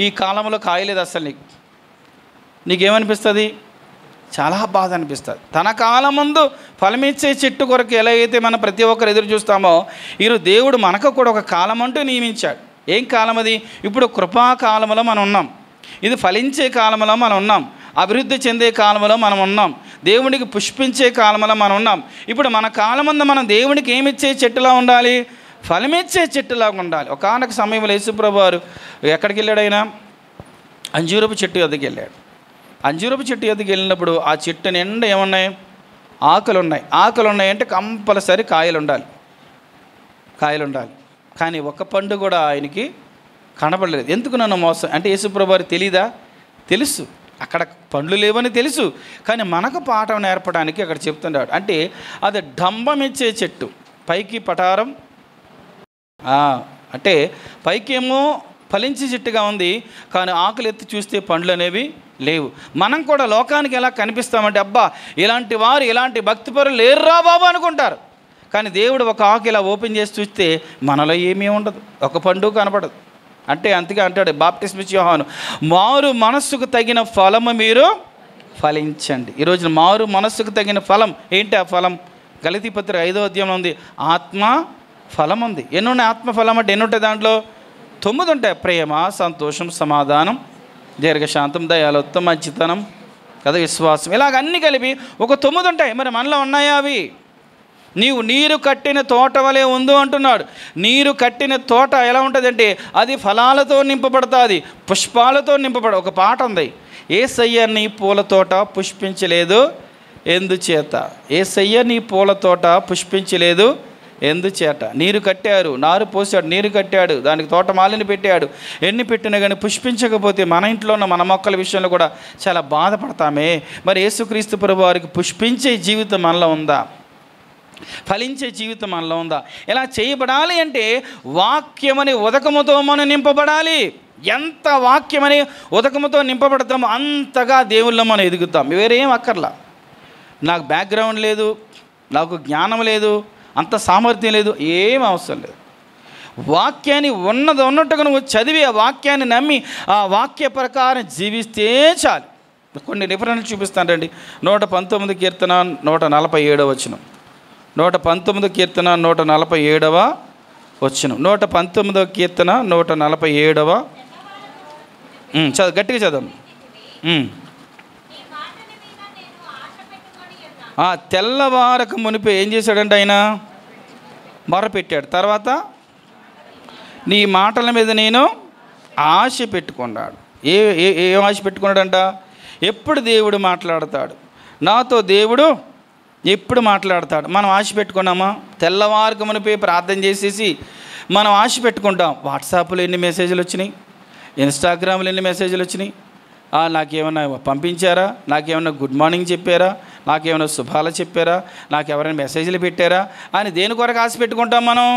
ఈ కాలంలో కాయలేదు అసలు. నీకేమనిపిస్తుంది? చాలా బాధ అనిపిస్తుంది. తన కాలం ముందు ఫలమిచ్చే చెట్టు కొరకు ఎలా అయితే మనం ప్రతి ఒక్కరు ఎదురు చూస్తామో, ఈరోజు దేవుడు మనకు కూడా ఒక కాలం అంటూ నియమించాడు. ఏం కాలం అది? ఇప్పుడు కృపాకాలంలో మనం ఉన్నాం. ఇది ఫలించే కాలంలో మనం ఉన్నాం. అభివృద్ధి చెందే కాలంలో మనం ఉన్నాం. దేవునికి పుష్పించే కాలంలో మనం ఉన్నాం. ఇప్పుడు మన కాలమందు మనం దేవునికి ఏమిచ్చే చెట్టులా ఉండాలి? ఫలమిచ్చే చెట్టులాగా ఉండాలి. ఒకానొక సమయంలో యేసుప్రభు వారు ఎక్కడికి వెళ్ళాడు? ఆయన అంజూరపు చెట్టు వద్దకు వెళ్ళాడు. అంజూరపు చెట్టు ఎదుగు వెళ్ళినప్పుడు ఆ చెట్టు నిండా ఏమున్నాయి? ఆకులు ఉన్నాయి. ఆకులు ఉన్నాయంటే కంపల్సరీ కాయలు ఉండాలి. కానీ ఒక్క పండు కూడా ఆయనకి కనపడలేదు. ఎందుకు నన్ను మోసం అంటే యేసుప్రభు వారికి తెలీదా? తెలుసు, అక్కడ పండ్లు లేవని తెలుసు. కానీ మనకు పాఠం నేర్పడానికి అక్కడ చెప్తున్నాడు. అంటే అది డంబం ఇచ్చే చెట్టు, పైకి పటారం, అంటే పైకేమో ఫలించే చెట్టుగా ఉంది, కానీ ఆకులు ఎత్తి చూస్తే పండ్లు అనేవి లేవు. మనం కూడా లోకానికి ఎలా కనిపిస్తామంటే అబ్బా ఇలాంటి వారు, ఇలాంటి భక్తిపరులు లేరురా బాబు అనుకుంటారు. కానీ దేవుడు ఒక ఆకు ఇలా ఓపెన్ చేసి చూస్తే మనలో ఏమీ ఉండదు, ఒక పండు కనపడదు. అంటే అంతగా అంటాడు బాప్టిస్మ యోహాను, మారు మనస్సుకు తగిన ఫలము మీరు ఫలించండి. ఈరోజున మారు మనస్సుకు తగిన ఫలం ఏంటి? ఆ ఫలం గలతీ పత్రిక 5వ అధ్యాయంలో ఉంది. ఆత్మ ఫలం ఉంది. ఎన్ని ఉన్నాయి? ఆత్మ ఫలం అంటే ఎన్ని ఉంటాయి? దాంట్లో 9 ఉంటాయి. ప్రేమ, సంతోషం, సమాధానం, దీర్ఘశాంతం, దయాలత్వం, మంచితనం కదా, విశ్వాసం, ఇలాగ అన్నీ కలిపి ఒక 9 ఉంటాయి. మరి మనలో ఉన్నాయా అవి? నీవు నీరు కట్టిన తోట వలె ఉందో అంటున్నాడు. నీరు కట్టిన తోట ఎలా ఉంటుందంటే అది ఫలాలతో నింపబడుతుంది, పుష్పాలతో నింపబడ. ఒక పాట ఉంది, యేసయ్య నీ పూల తోట పుష్పించలేదు ఎందుచేత, యేసయ్య నీ పూల తోట పుష్పించలేదు ఎందుచేత. నీరు కట్టారు, నారు పోసాడు, నీరు కట్టాడు, దానికి తోటమాలిని పెట్టాడు. ఎన్ని పెట్టినా కానీ పుష్పించకపోతే మన ఇంట్లో ఉన్న మన మొక్కల విషయంలో కూడా చాలా బాధపడతామే. మరి యేసుక్రీస్తు ప్రభు వారికి పుష్పించే జీవితం మనలో ఉందా? ఫలించే జీవితం మనలో ఉందా? ఇలా చేయబడాలి అంటే వాక్యమని ఉదకముతో మనం నింపబడాలి. ఎంత వాక్యమని ఉదకముతో నింపబడతామో అంతగా దేవుళ్ళో మనం ఎదుగుతాం. వేరేం అక్కర్లా. నాకు బ్యాక్గ్రౌండ్ లేదు, నాకు జ్ఞానం లేదు, అంత సామర్థ్యం లేదు, ఏం అవసరం లేదు. వాక్యాన్ని ఉన్నట్టుగా నువ్వు చదివి ఆ వాక్యాన్ని నమ్మి ఆ వాక్య ప్రకారం జీవిస్తే చాలు. కొన్ని రిఫరెన్స్ చూపిస్తానండి. 119 కీర్తన 147 వచనం. 119 కీర్తన 147 వచనం. 119 కీర్తన 147 చదువు, గట్టిగా చదవం. తెల్లవారకు మునిపే ఏం చేశాడంటే ఆయన మొరపెట్టాడు. తర్వాత నీ మాటల మీద నేను ఆశ పెట్టుకున్నాడు. ఏం ఆశ పెట్టుకున్నాడంట? ఎప్పుడు దేవుడు మాట్లాడతాడు నాతో, దేవుడు ఎప్పుడు మాట్లాడతాడు. మనం ఆశ పెట్టుకున్నామా? తెల్లవారుకు మునిపే ప్రార్థన చేసేసి మనం ఆశ పెట్టుకుంటాం. వాట్సాప్లో ఎన్ని మెసేజ్లు వచ్చినాయి, ఇన్స్టాగ్రామ్లో ఎన్ని మెసేజ్లు వచ్చినాయి, నాకేమన్నా పంపించారా, నాకేమన్నా గుడ్ మార్నింగ్ చెప్పారా, నాకేమైనా శుభాలు చెప్పారా, నాకు ఎవరైనా మెసేజ్లు పెట్టారా అని దేని కొరకు ఆశ పెట్టుకుంటాం మనం?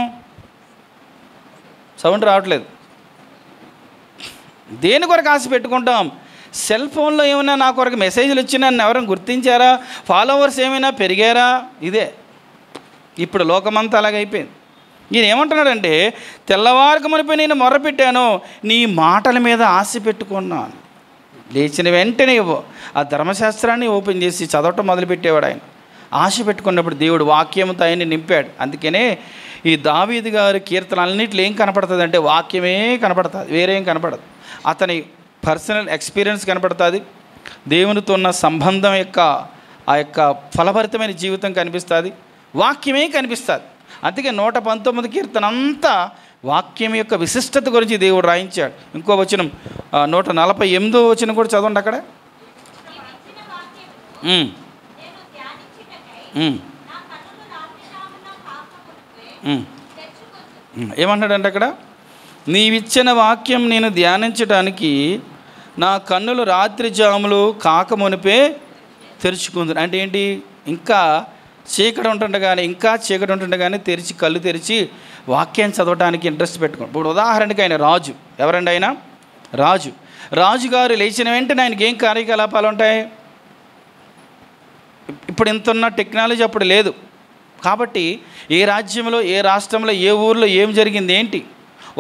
సౌండ్ రావట్లేదు. దేని కొరకు ఆశ పెట్టుకుంటాం? సెల్ ఫోన్లో ఏమైనా నా కొరకు మెసేజ్లు వచ్చినా ఎవరైనా గుర్తించారా, ఫాలోవర్స్ ఏమైనా పెరిగారా? ఇదే ఇప్పుడు లోకమంతా అలాగైపోయింది. ఈయన ఏమంటున్నాడంటే, తెల్లవారుకు మునిపై నేను మొరపెట్టాను, నీ మాటల మీద ఆశ పెట్టుకున్నాను. లేచిన వెంటనే ఆ ధర్మశాస్త్రాన్ని ఓపెన్ చేసి చదవటం మొదలుపెట్టేవాడు ఆయన. ఆశ పెట్టుకున్నప్పుడు దేవుడు వాక్యంతో ఆయన్ని నింపాడు. అందుకనే ఈ దావీదు గారి కీర్తనలన్నింటిలో ఏం కనపడుతుంది అంటే వాక్యమే కనపడుతుంది, వేరేం కనపడదు. అతని పర్సనల్ ఎక్స్పీరియన్స్ కనపడుతుంది, దేవునితో ఉన్న సంబంధం యొక్క ఆ యొక్క ఫలభరితమైన జీవితం కనిపిస్తుంది, వాక్యమే కనిపిస్తుంది. అందుకే 119 కీర్తన అంతా వాక్యం యొక్క విశిష్టత గురించి దేవుడు రాయించాడు. ఇంకో వచనం 148వ వచనం కూడా చదవండి అక్కడ. ఏమన్నాడంటే అక్కడ, నీవిచ్చిన వాక్యం నేను ధ్యానించడానికి నా కన్నులు రాత్రి జాములు కాకమునిపే తెరుచుకుంది. అంటే ఏంటి? ఇంకా చీకటి ఉంటుండగానే, తెరిచి కళ్ళు తెరిచి వాక్యాన్ని చదవడానికి ఇంట్రెస్ట్ పెట్టుకోండి. ఇప్పుడు ఉదాహరణకి ఆయన రాజు. ఎవరండి ఆయన? రాజుగారు లేచిన వెంటనే ఆయనకి ఏం కార్యకలాపాలు ఉంటాయి? ఇప్పుడు ఇంత ఉన్న టెక్నాలజీ అప్పుడు లేదు కాబట్టి ఏ రాజ్యంలో, ఏ రాష్ట్రంలో, ఏ ఊర్లో ఏం జరిగింది ఏంటి,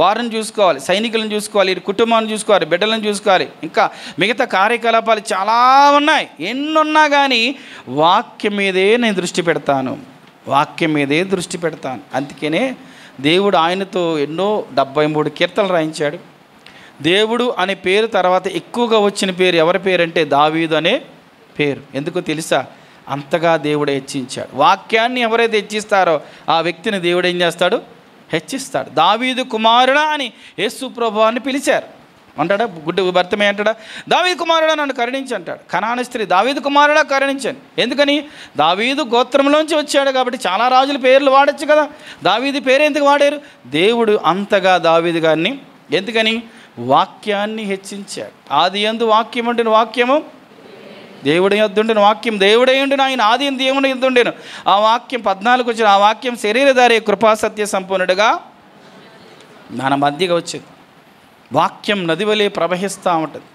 వారిని చూసుకోవాలి, సైనికులను చూసుకోవాలి, కుటుంబాన్ని చూసుకోవాలి, బిడ్డలను చూసుకోవాలి, ఇంకా మిగతా కార్యకలాపాలు చాలా ఉన్నాయి. ఎన్నున్నా కానీ వాక్యం మీదే నేను దృష్టి పెడతాను. అందుకనే దేవుడు ఆయనతో ఎన్నో 73 కీర్తనలు రాయించాడు. దేవుడు అనే పేరు తర్వాత ఎక్కువగా వచ్చిన పేరు ఎవరి పేరు అంటే దావీదు అనే పేరు. ఎందుకో తెలుసా? అంతగా దేవుడు హెచ్చించాడు. వాక్యాన్ని ఎవరైతే హెచ్చిస్తారో ఆ వ్యక్తిని దేవుడు ఏం చేస్తాడు? హెచ్చిస్తాడు. దావీదు కుమారుడా అని యేసు ప్రభువాన్ని పిలిచారు. అంటాడా? గుడ్డు భర్తమే అంటాడా? దావీదు కుమారుడా నన్ను కరుణించి అంటాడు. కనాను స్త్రీ, దావీదు కుమారుడా కరుణించండి. ఎందుకని? దావీదు గోత్రంలోంచి వచ్చాడు కాబట్టి చాలా రాజుల పేర్లు వాడచ్చు కదా. దావీదు పేరు ఎందుకు వాడారు? దేవుడు అంతగా దావీదు గారిని ఎందుకని? వాక్యాన్ని హెచ్చించాడు. ఆది యందు వాక్యం ఉండిన వాక్యము దేవుడి యొద్దుండిన వాక్యం దేవుడై ఉండిన ఆయన ఆది యందు దేవుని యొద్దుండెను. ఆ వాక్యం 14 వచ్చిన ఆ వాక్యం శరీరధారి కృపాసత్య సంపూర్ణుడుగా మన మధ్యగా వచ్చింది. వాక్యం నది వలె ప్రవహిస్తూ ఉంటుంది.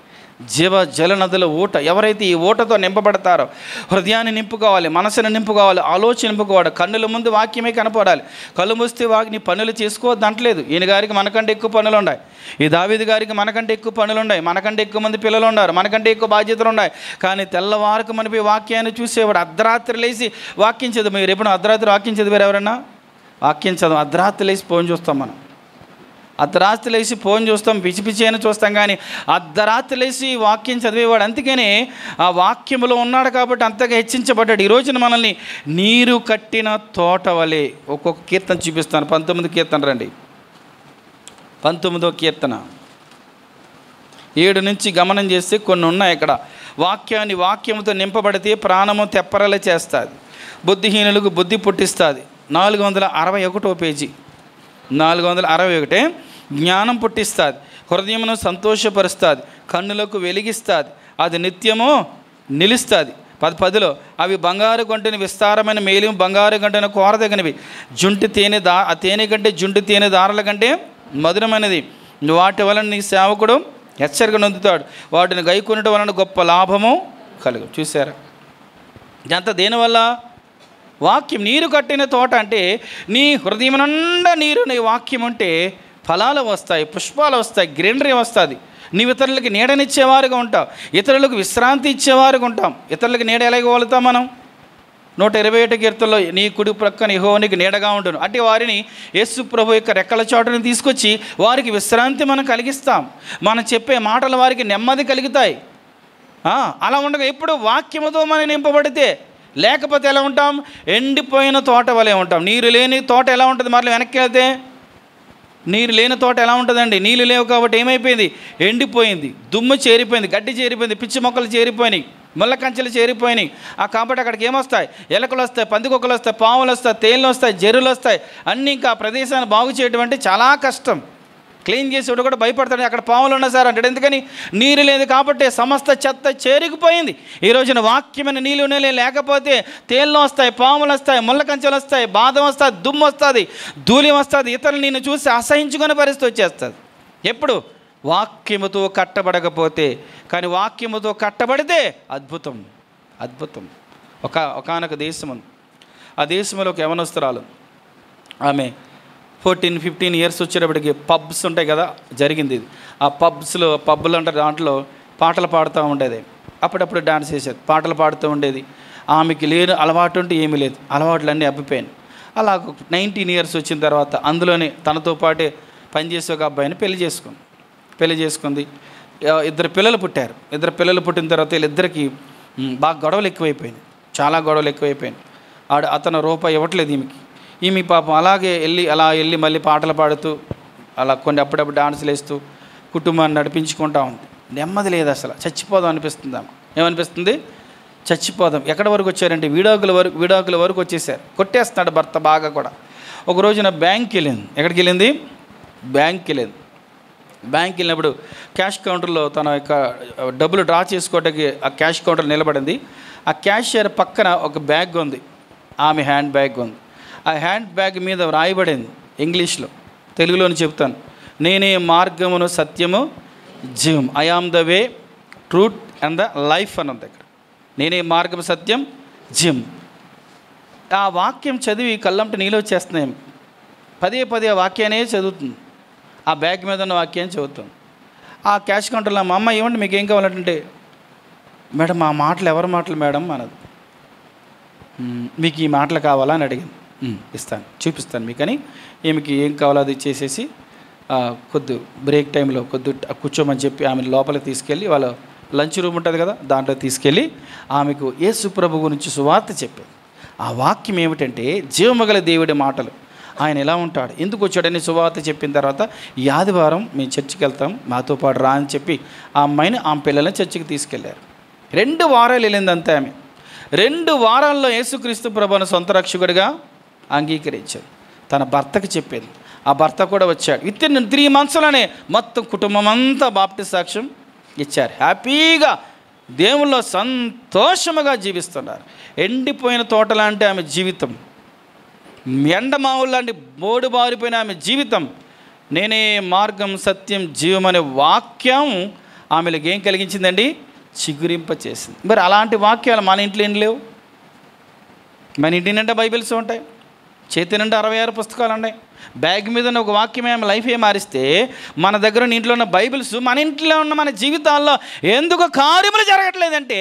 జీవ జల నదుల ఊట. ఎవరైతే ఈ ఊటతో నింపబడతారో హృదయాన్ని నింపుకోవాలి, మనసును నింపుకోవాలి, ఆలోచన నింపుకోవాలి. కన్నుల ముందు వాక్యమే కనపడాలి. కళ్ళు మూస్తే నీ పనులు చేసుకోవద్దు అంటలేదు. ఈయన గారికి మనకంటే ఎక్కువ పనులు ఉన్నాయి. ఈ దావీదు గారికి మనకంటే ఎక్కువ పనులు ఉన్నాయి. మనకంటే ఎక్కువ మంది పిల్లలు ఉన్నారు. మనకంటే ఎక్కువ బాధ్యతలు ఉన్నాయి. కానీ తెల్లవారుకు మనపై వాక్యాన్ని చూసేవాడు. అర్ధరాత్రి లేచి వాక్యం చదువు. మీరు ఎప్పుడు అర్ధరాత్రి వాక్యం చదివారు? ఎవరన్నా వాక్యం చదువు. అర్ధరాత్రి లేచి ఫోన్ చూస్తాం మనం. అర్ధరాత్రి లేచి ఫోన్ చూస్తాం, పిచ్చి పిచ్చి అయినా చూస్తాం. కానీ అర్ధరాత్రి లేచి వాక్యం చదివేవాడు. అందుకనే ఆ వాక్యంలో ఉన్నాడు కాబట్టి అంతగా హెచ్చించబడ్డాడు. ఈ రోజున మనల్ని నీరు కట్టిన తోట వలె. ఒక్కొక్క కీర్తన చూపిస్తాను. 19 కీర్తన రండి. 19వ కీర్తన 7 నుంచి గమనం చేస్తే కొన్ని ఉన్నాయి ఇక్కడ. వాక్యంతో నింపబడితే ప్రాణము తెప్పరల చేస్తుంది, బుద్ధిహీనులకు బుద్ధి పుట్టిస్తుంది. 461వ పేజీ. 461. జ్ఞానం పుట్టిస్తుంది, హృదయమును సంతోషపరుస్తుంది, కన్నులకు వెలిగిస్తుంది, అది నిత్యము నిలుస్తుంది. 10లో అవి బంగారు గంటని విస్తారమైన మేలిం, బంగారు గంటను కోరదగినవి, జుంటి తేనె తేనె కంటే జుంటి తేనె దారుల కంటే మధురమైనది. వాటి వలన నీ సేవకుడు హెచ్చరిక నొందుతాడు, వాటిని గైకొనటం వలన గొప్ప లాభము కలుగు. చూసారా ఇదంతా దేనివల్ల? వాక్యం. నీరు కట్టిన తోట అంటే నీ హృదయం నిండా నీరు, నీ వాక్యం ఉంటే ఫలాలు వస్తాయి, పుష్పాలు వస్తాయి, గ్రీనరీ వస్తుంది. నీవు ఇతరులకి నీడనిచ్చేవారుగా ఉంటావు, ఇతరులకు విశ్రాంతి ఇచ్చేవారుగా ఉంటాం. ఇతరులకి నీడ ఎలాగ వెళతాం మనం? 121 కీర్తనలో నీ కుడి ప్రక్కన యెహోవానికి నీడగా ఉండును అంటే వారిని యేసు ప్రభు యొక్క రెక్కల చాటుని తీసుకొచ్చి వారికి విశ్రాంతి మనం కలిగిస్తాం. మనం చెప్పే మాటలు వారికి నెమ్మది కలుగుతాయి. అలా ఉండగా ఎప్పుడు వాక్యముతో మనం నింపబడితే లేకపోతే ఎలా ఉంటాం? ఎండిపోయిన తోట వలె ఉంటాం. నీరు లేని తోట ఎలా ఉంటుంది? మరలా వెనక్కి వెళ్తే నీరు లేని తోట ఎలా ఉంటుందండి? నీళ్ళు లేవు కాబట్టి ఏమైపోయింది? ఎండిపోయింది, దుమ్ము చేరిపోయింది, గడ్డి చేరిపోయింది, పిచ్చి మొక్కలు చేరిపోయినాయి, ముళ్ళ కంచెలు చేరిపోయినాయి. కాబట్టి అక్కడికి ఏమొస్తాయి? ఎలకలు వస్తాయి, పందికొక్కలు వస్తాయి, పాములు వస్తాయి, తేళ్ళు వస్తాయి, జర్రులు వస్తాయి. అన్నీ ఇంకా ఆ ప్రదేశాన్ని బాగు చేయడం అంటే చాలా కష్టం. క్లీన్ చేసేవాడు కూడా భయపడతాడు, అక్కడ పాములు ఉన్నా సార్ అంటాడు. ఎందుకని? నీరు లేదు కాబట్టి సమస్త చెత్త చేరిగిపోయింది. ఈ రోజున వాక్యమైన నీళ్ళు లేకపోతే తేళ్ళు వస్తాయి, పాములు వస్తాయి, ముళ్ళ కంచెలు వస్తాయి, బాధం వస్తుంది, దుమ్ము వస్తుంది, ధూళి వస్తుంది, ఇతరులు నిన్ను చూసి అసహించుకునే పరిస్థితి వచ్చేస్తుంది. ఎప్పుడు? వాక్యముతో కట్టబడకపోతే. కానీ వాక్యముతో కట్టబడితే అద్భుతం, అద్భుతం. ఒకానొక దేశం ఉంది. ఆ దేశంలో ఒక యవనస్తురాలు, ఆమె 14-15 ఇయర్స్ వచ్చేటప్పటికి పబ్స్ ఉంటాయి కదా, జరిగింది ఇది. ఆ పబ్బులు అంటే దాంట్లో పాటలు పాడుతూ ఉండేది. అప్పుడప్పుడు డాన్స్ చేసేది, పాటలు పాడుతూ ఉండేది. ఆమెకి లేని అలవాటు ఉంటే ఏమీ లేదు, అలవాట్లన్నీ అబ్బిపోయాయి. అలా 19 ఇయర్స్ వచ్చిన తర్వాత అందులోనే తనతో పాటే పనిచేసే ఒక అబ్బాయిని పెళ్లి చేసుకుంది. 2 పిల్లలు పుట్టారు. 2 పిల్లలు పుట్టిన తర్వాత వీళ్ళిద్దరికీ బాగా గొడవలు ఎక్కువైపోయినాయి, చాలా గొడవలు ఎక్కువైపోయినాయి. అతను రూపాయి ఇవ్వట్లేదు ఈమె పాపం అలాగే వెళ్ళి మళ్ళీ పాటలు పాడుతూ అలా అప్పుడప్పుడు డాన్సులు వేస్తూ కుటుంబాన్ని నడిపించుకుంటూ ఉంది. నెమ్మది లేదు అసలు, చచ్చిపోదాం అనిపిస్తుంది. ఏమనిపిస్తుంది? చచ్చిపోదాం. ఎక్కడి వరకు వచ్చారంటే విడాకుల వరకు వచ్చేసారు. కొట్టేస్తున్నాడు భర్త బాగా కూడా. ఒక రోజున బ్యాంక్కి వెళ్ళింది. ఎక్కడికి వెళ్ళింది? బ్యాంక్కి వెళ్ళింది. బ్యాంక్కి వెళ్ళినప్పుడు క్యాష్ కౌంటర్లో తన యొక్క డబ్బులు డ్రా చేసుకోవడానికి ఆ క్యాష్ కౌంటర్ నిలబడింది. ఆ క్యాషియర్ పక్కన ఒక బ్యాగ్ ఉంది, ఆమె హ్యాండ్ బ్యాగ్ ఉంది. ఆ హ్యాండ్ బ్యాగ్ మీద వ్రాయబడింది ఇంగ్లీష్లో, తెలుగులోని చెప్తాను. నేనే మార్గమును సత్యము జీవం, I am the way truth and the life అని ఉంది దగ్గర. నేనే మార్గం సత్యం జీవం. ఆ వాక్యం చదివి కళ్ళంట నీళ్ళు వచ్చేస్తున్నాయి. పదే ఆ వాక్యాన్ని చదువుతుంది. ఆ బ్యాగ్ మీద ఉన్న వాక్యాన్ని చదువుతుంది. ఆ క్యాష్ కౌంటర్లో మా అమ్మ ఏమంటే మీకు ఏం కావాలంటే, మేడం ఆ మాటలు ఎవరి మాటలు మేడం అన్నది. మీకు ఈ మాటలు కావాలా అని అడిగింది. ఇస్తాను, చూపిస్తాను మీకు అని ఈమెకి ఏం కావాలో అది ఇచ్చేసేసి కొద్ది బ్రేక్ టైంలో కూర్చోమని చెప్పి ఆమె లోపలికి తీసుకెళ్ళి, వాళ్ళ లంచ్ రూమ్ ఉంటుంది కదా దాంట్లో తీసుకెళ్ళి ఆమెకు యేసు ప్రభు గురించి సువార్త చెప్పారు. ఆ వాక్యం ఏమిటంటే జీవమగల దేవుడి మాటలు. ఆయన ఎలా ఉంటాడు, ఎందుకు వచ్చాడని సువార్త చెప్పిన తర్వాత ఈ ఆదివారం మేము చర్చికి వెళ్తాం, మాతో పాటు రా అని చెప్పి ఆ అమ్మాయిని ఆమె పిల్లల్ని చర్చికి తీసుకెళ్లారు. 2 వారాలు వెళ్ళింది అంతే. ఆమె 2 వారాల్లో యేసుక్రీస్తు ప్రభువును సొంత రక్షకుడిగా అంగీకరించాడు. తన భర్తకి చెప్పేది. ఆ భర్త కూడా వచ్చాడు. వితిన్ 3 monthsలోనే మొత్తం కుటుంబం అంతా బాప్టిస్ట్ సాక్ష్యం ఇచ్చారు. హ్యాపీగా దేవుల్లో సంతోషముగా జీవిస్తున్నారు. ఎండిపోయిన తోట లాంటి ఆమె జీవితం, ఎండమావులు లాంటి బోడు బారిపోయిన ఆమె జీవితం. నేనే మార్గం సత్యం జీవం అనే వాక్యం ఆమెలకు ఏం కలిగించిందండి? చిగురింప చేసింది. మరి అలాంటి వాక్యాలు మన ఇంట్లో ఏం లేవు? మన ఇంటి నిండా బైబిల్స్ ఉంటాయి, చేతి నిండా 66 పుస్తకాలు ఉన్నాయి. బ్యాగ్ మీద ఉన్న ఒక వాక్యమే ఆమె లైఫ్ మారిస్తే మన దగ్గర ఉన్న ఇంట్లో ఉన్న బైబిల్స్ మన ఇంట్లో ఉన్న మన జీవితాల్లో ఎందుకు కార్యములు జరగట్లేదంటే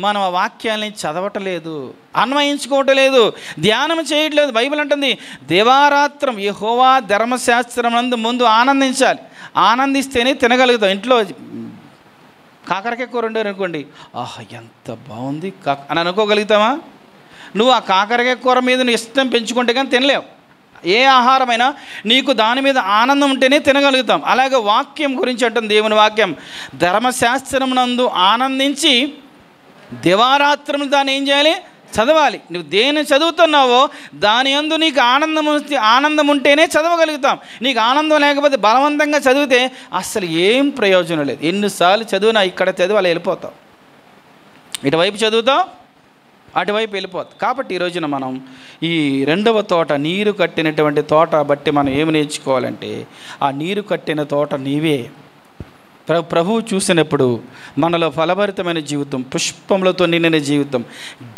మనం ఆ వాక్యాలని చదవటలేదు, అన్వయించుకోవటలేదు, ధ్యానం చేయట్లేదు. బైబిల్ అంటుంది దివారాత్రం యెహోవా ధర్మశాస్త్రం నందు ముందు ఆనందించాలి, ఆనందిస్తేనే తినగలుగుతాం. ఇంట్లో కాకరకాయ కూర వండారు అనుకోండి, ఆహా ఎంత బాగుంది అని అనుకోగలుగుతామా? నువ్వు ఆ కాకరకాయ కూర మీద నువ్వు ఇష్టం పెంచుకుంటే కానీ తినలేవు. ఏ ఆహారమైనా నీకు దాని మీద ఆనందం ఉంటేనే తినగలుగుతాం. అలాగే వాక్యం గురించి అంటుంది దేవుని వాక్యం, ధర్మశాస్త్రం నందు ఆనందించి దివారాత్రములు దాన్ని ఏం చేయాలి? చదవాలి. నువ్వు దేన్ని చదువుతున్నావో దాని యందు నీకు ఆనందం ఉంటేనే చదవగలుగుతాం. నీకు ఆనందం లేకపోతే బలవంతంగా చదివితే అసలు ఏం ప్రయోజనం లేదు. ఎన్నిసార్లు చదివినా ఇక్కడ చదివి అలా వెళ్ళిపోతావు, ఇటువైపు చదువుతావు అటువైపు వెళ్ళిపోతాం. కాబట్టి ఈ రోజున మనం ఈ 2వ తోట, నీరు కట్టినటువంటి తోట బట్టి మనం ఏమి నేర్చుకోవాలంటే ఆ నీరు కట్టిన తోట నీవే. ప్రభువు చూసినప్పుడు మనలో ఫలభరితమైన జీవితం, పుష్పములతో నిండిన జీవితం,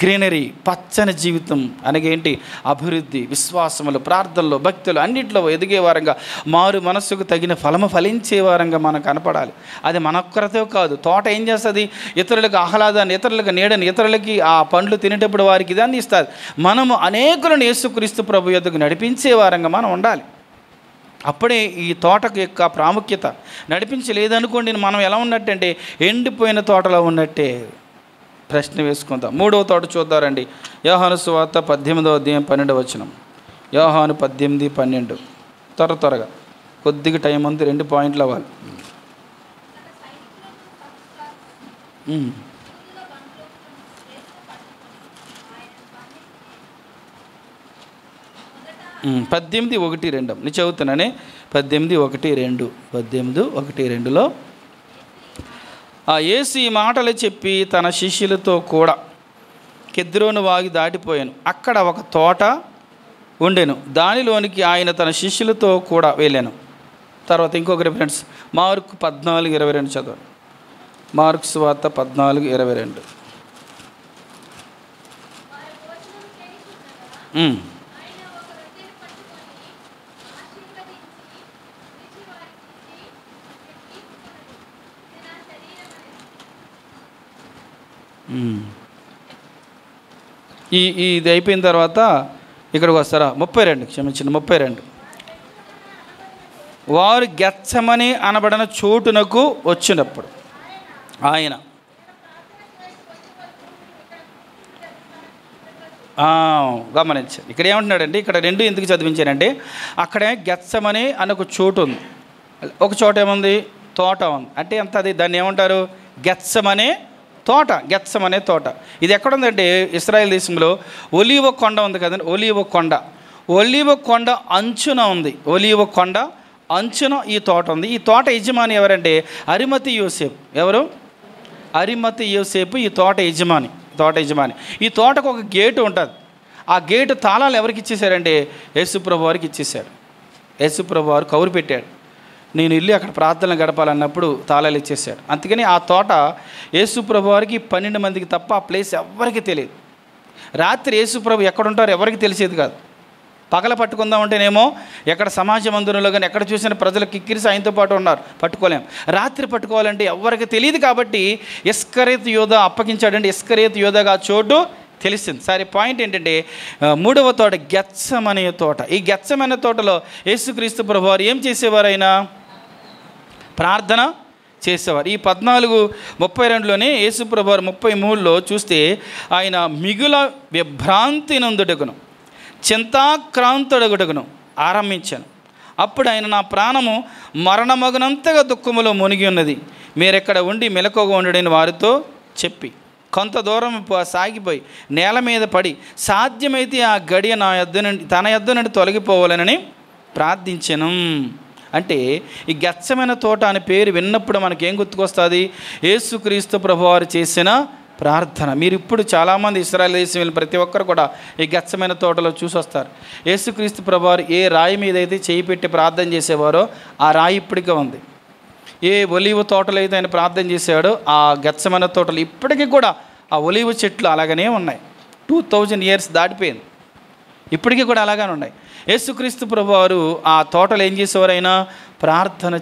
గ్రీనరీ, పచ్చని జీవితం అనగేంటి? అభివృద్ధి, విశ్వాసములు, ప్రార్థనలు, భక్తులు అన్నింటిలో ఎదిగే వారంగా, మారు మనస్సుకు తగిన ఫలము ఫలించే వారంగా మనకు కనపడాలి. అది మనొక్కరితో కాదు. తోట ఏం చేస్తుంది? ఇతరులకు ఆహ్లాదాన్ని, ఇతరులకు నీడని, ఇతరులకి ఆ పండ్లు తినేటప్పుడు వారికి దాన్ని ఇస్తుంది. మనము అనేకులను యేసుక్రీస్తు ప్రభు యొద్దకు నడిపించే వారంగా మనం ఉండాలి. అప్పుడే ఈ తోటకు యొక్క ప్రాముఖ్యత. నడిపించలేదనుకోండి మనం ఎలా ఉన్నట్టంటే ఎండిపోయిన తోటలో ఉన్నట్టే. ప్రశ్న వేసుకుందాం. 3వ తోట చూద్దారండి. యోహాను సువార్త 18వ అధ్యాయం 12వ వచనం. యోహాను 18:12. త్వరగా కొద్దిగా టైం ఉంది, 2 పాయింట్లు అవ్వాలి. ఉమ్. 18:1-2 నేను చదువుతున్నానే. 18:1-2లో ఆ యేసు ఈ మాటలు చెప్పి తన శిష్యులతో కూడా కెద్రోను వాగి దాటిపోయాను. అక్కడ ఒక తోట ఉండెను, దానిలోనికి ఆయన తన శిష్యులతో కూడా వెళ్ళాను. తర్వాత ఇంకొక రిఫరెన్స్ మార్కు 14:22 చదవండి. మార్కు సువార్త 14:22. ఇది అయిపోయిన తర్వాత ఇక్కడికి వస్తారా? 32 క్షమించండి, 32. వారు గెత్సెమనే అనబడిన చోటునకు వచ్చినప్పుడు ఆయన గమనించారు. ఇక్కడ ఏమంటున్నాడంటే, ఇక్కడ 2 ఎందుకు చదివించానంటే, అక్కడే గెత్సెమనే అనే ఒక చోటు ఉంది, ఒక చోట ఏముంది? తోట ఉంది. అంటే ఎంత అది? దాన్ని ఏమంటారు? గెత్సెమనే తోట. గెత్సెమనే తోట ఇది ఎక్కడుందంటే ఇశ్రాయేల్ దేశంలో ఒలీవ కొండ ఉంది కదండి. ఒలీవ కొండ అంచున ఉంది. ఒలీవ కొండ అంచున ఈ తోట ఉంది. ఈ తోట యజమాని ఎవరంటే అరిమతి యోసేపు. ఎవరు? అరిమతి యోసేపు ఈ తోట యజమాని. ఈ తోటకు ఒక గేటు ఉంటుంది. ఆ గేటు తాళాలు ఎవరికి ఇచ్చేశారంటే యేసుప్రభు వారికి ఇచ్చేశారు. యేసుప్రభు వారు కౌరు పెట్టాడు. నేను వెళ్ళి అక్కడ ప్రార్థనలు గడపాలన్నప్పుడు తాళాలు ఇచ్చేశాడు. అందుకని ఆ తోట యేసుప్రభు వారికి 12 మందికి తప్ప ఆ ప్లేస్ ఎవరికి తెలియదు. రాత్రి యేసుప్రభు ఎక్కడుంటారో ఎవరికి తెలిసేది కాదు. పగల పట్టుకుందామంటేనేమో ఎక్కడ సమాజ మందిరంలో కానీ ఎక్కడ చూసిన ప్రజలు కిక్కిరిసి ఆయనతో పాటు ఉన్నారు, పట్టుకోలేం. రాత్రి పట్టుకోవాలంటే ఎవరికి తెలియదు. కాబట్టి ఇస్కరేతు యోధ అప్పగించాడంటే ఇస్కరేతు యోధగా చోటు తెలిసింది. సరే, పాయింట్ ఏంటంటే 3వ తోట గెత్సెమనే తోట. ఈ గెత్సెమనే తోటలో యేసుక్రీస్తు ప్రభువారు ఏం చేసేవారు? ఆయన ప్రార్థన చేసేవారు. ఈ 14:32లోనే యేసుప్రభువారు 33లో చూస్తే ఆయన మిగుల విభ్రాంతి నందుటకును చింతాక్రాంతుడగుటకును ఆరంభించాను. అప్పుడు ఆయన, నా ప్రాణము మరణమగునంతగా దుఃఖములో మునిగి ఉన్నది, మీరెక్కడ ఉండి మెలకువగా ఉండడని వారితో చెప్పి కొంత దూరం సాగిపోయి నేల మీద పడి సాధ్యమైతే ఆ గడియ తన యొద్ద నుండి తొలగిపోవాలని ప్రార్థించెను. అంటే ఈ గెత్సెమనే తోట అనే పేరు విన్నప్పుడు మనకేం గుర్తుకొస్తుంది? యేసుక్రీస్తు ప్రభువారు చేసిన ప్రార్థన. మీరు ఇప్పుడు చాలామంది ఇశ్రాయేలు దేశం వెళ్ళిన ప్రతి ఒక్కరు కూడా ఈ గెత్సెమనే తోటలో చూసి వస్తారు. యేసుక్రీస్తు ప్రభువారు ఏ రాయి మీద అయితే చేయి పెట్టి ప్రార్థన చేసేవారో ఆ రాయి ఇప్పటికే ఉంది. ఏ ఒలీవ తోటలో అయితే ఆయన ప్రార్థన చేశాడో ఆ గెత్సెమనే తోటలు ఇప్పటికీ కూడా ఆ ఒలీవ చెట్లు అలాగనే ఉన్నాయి. 2000 years దాటిపోయింది, ఇప్పటికీ కూడా అలాగనే ఉన్నాయి. యేసుక్రీస్తు ప్రభువారు ఆ తోటలు ఏం చేసేవారు? ఆయన ప్రార్థన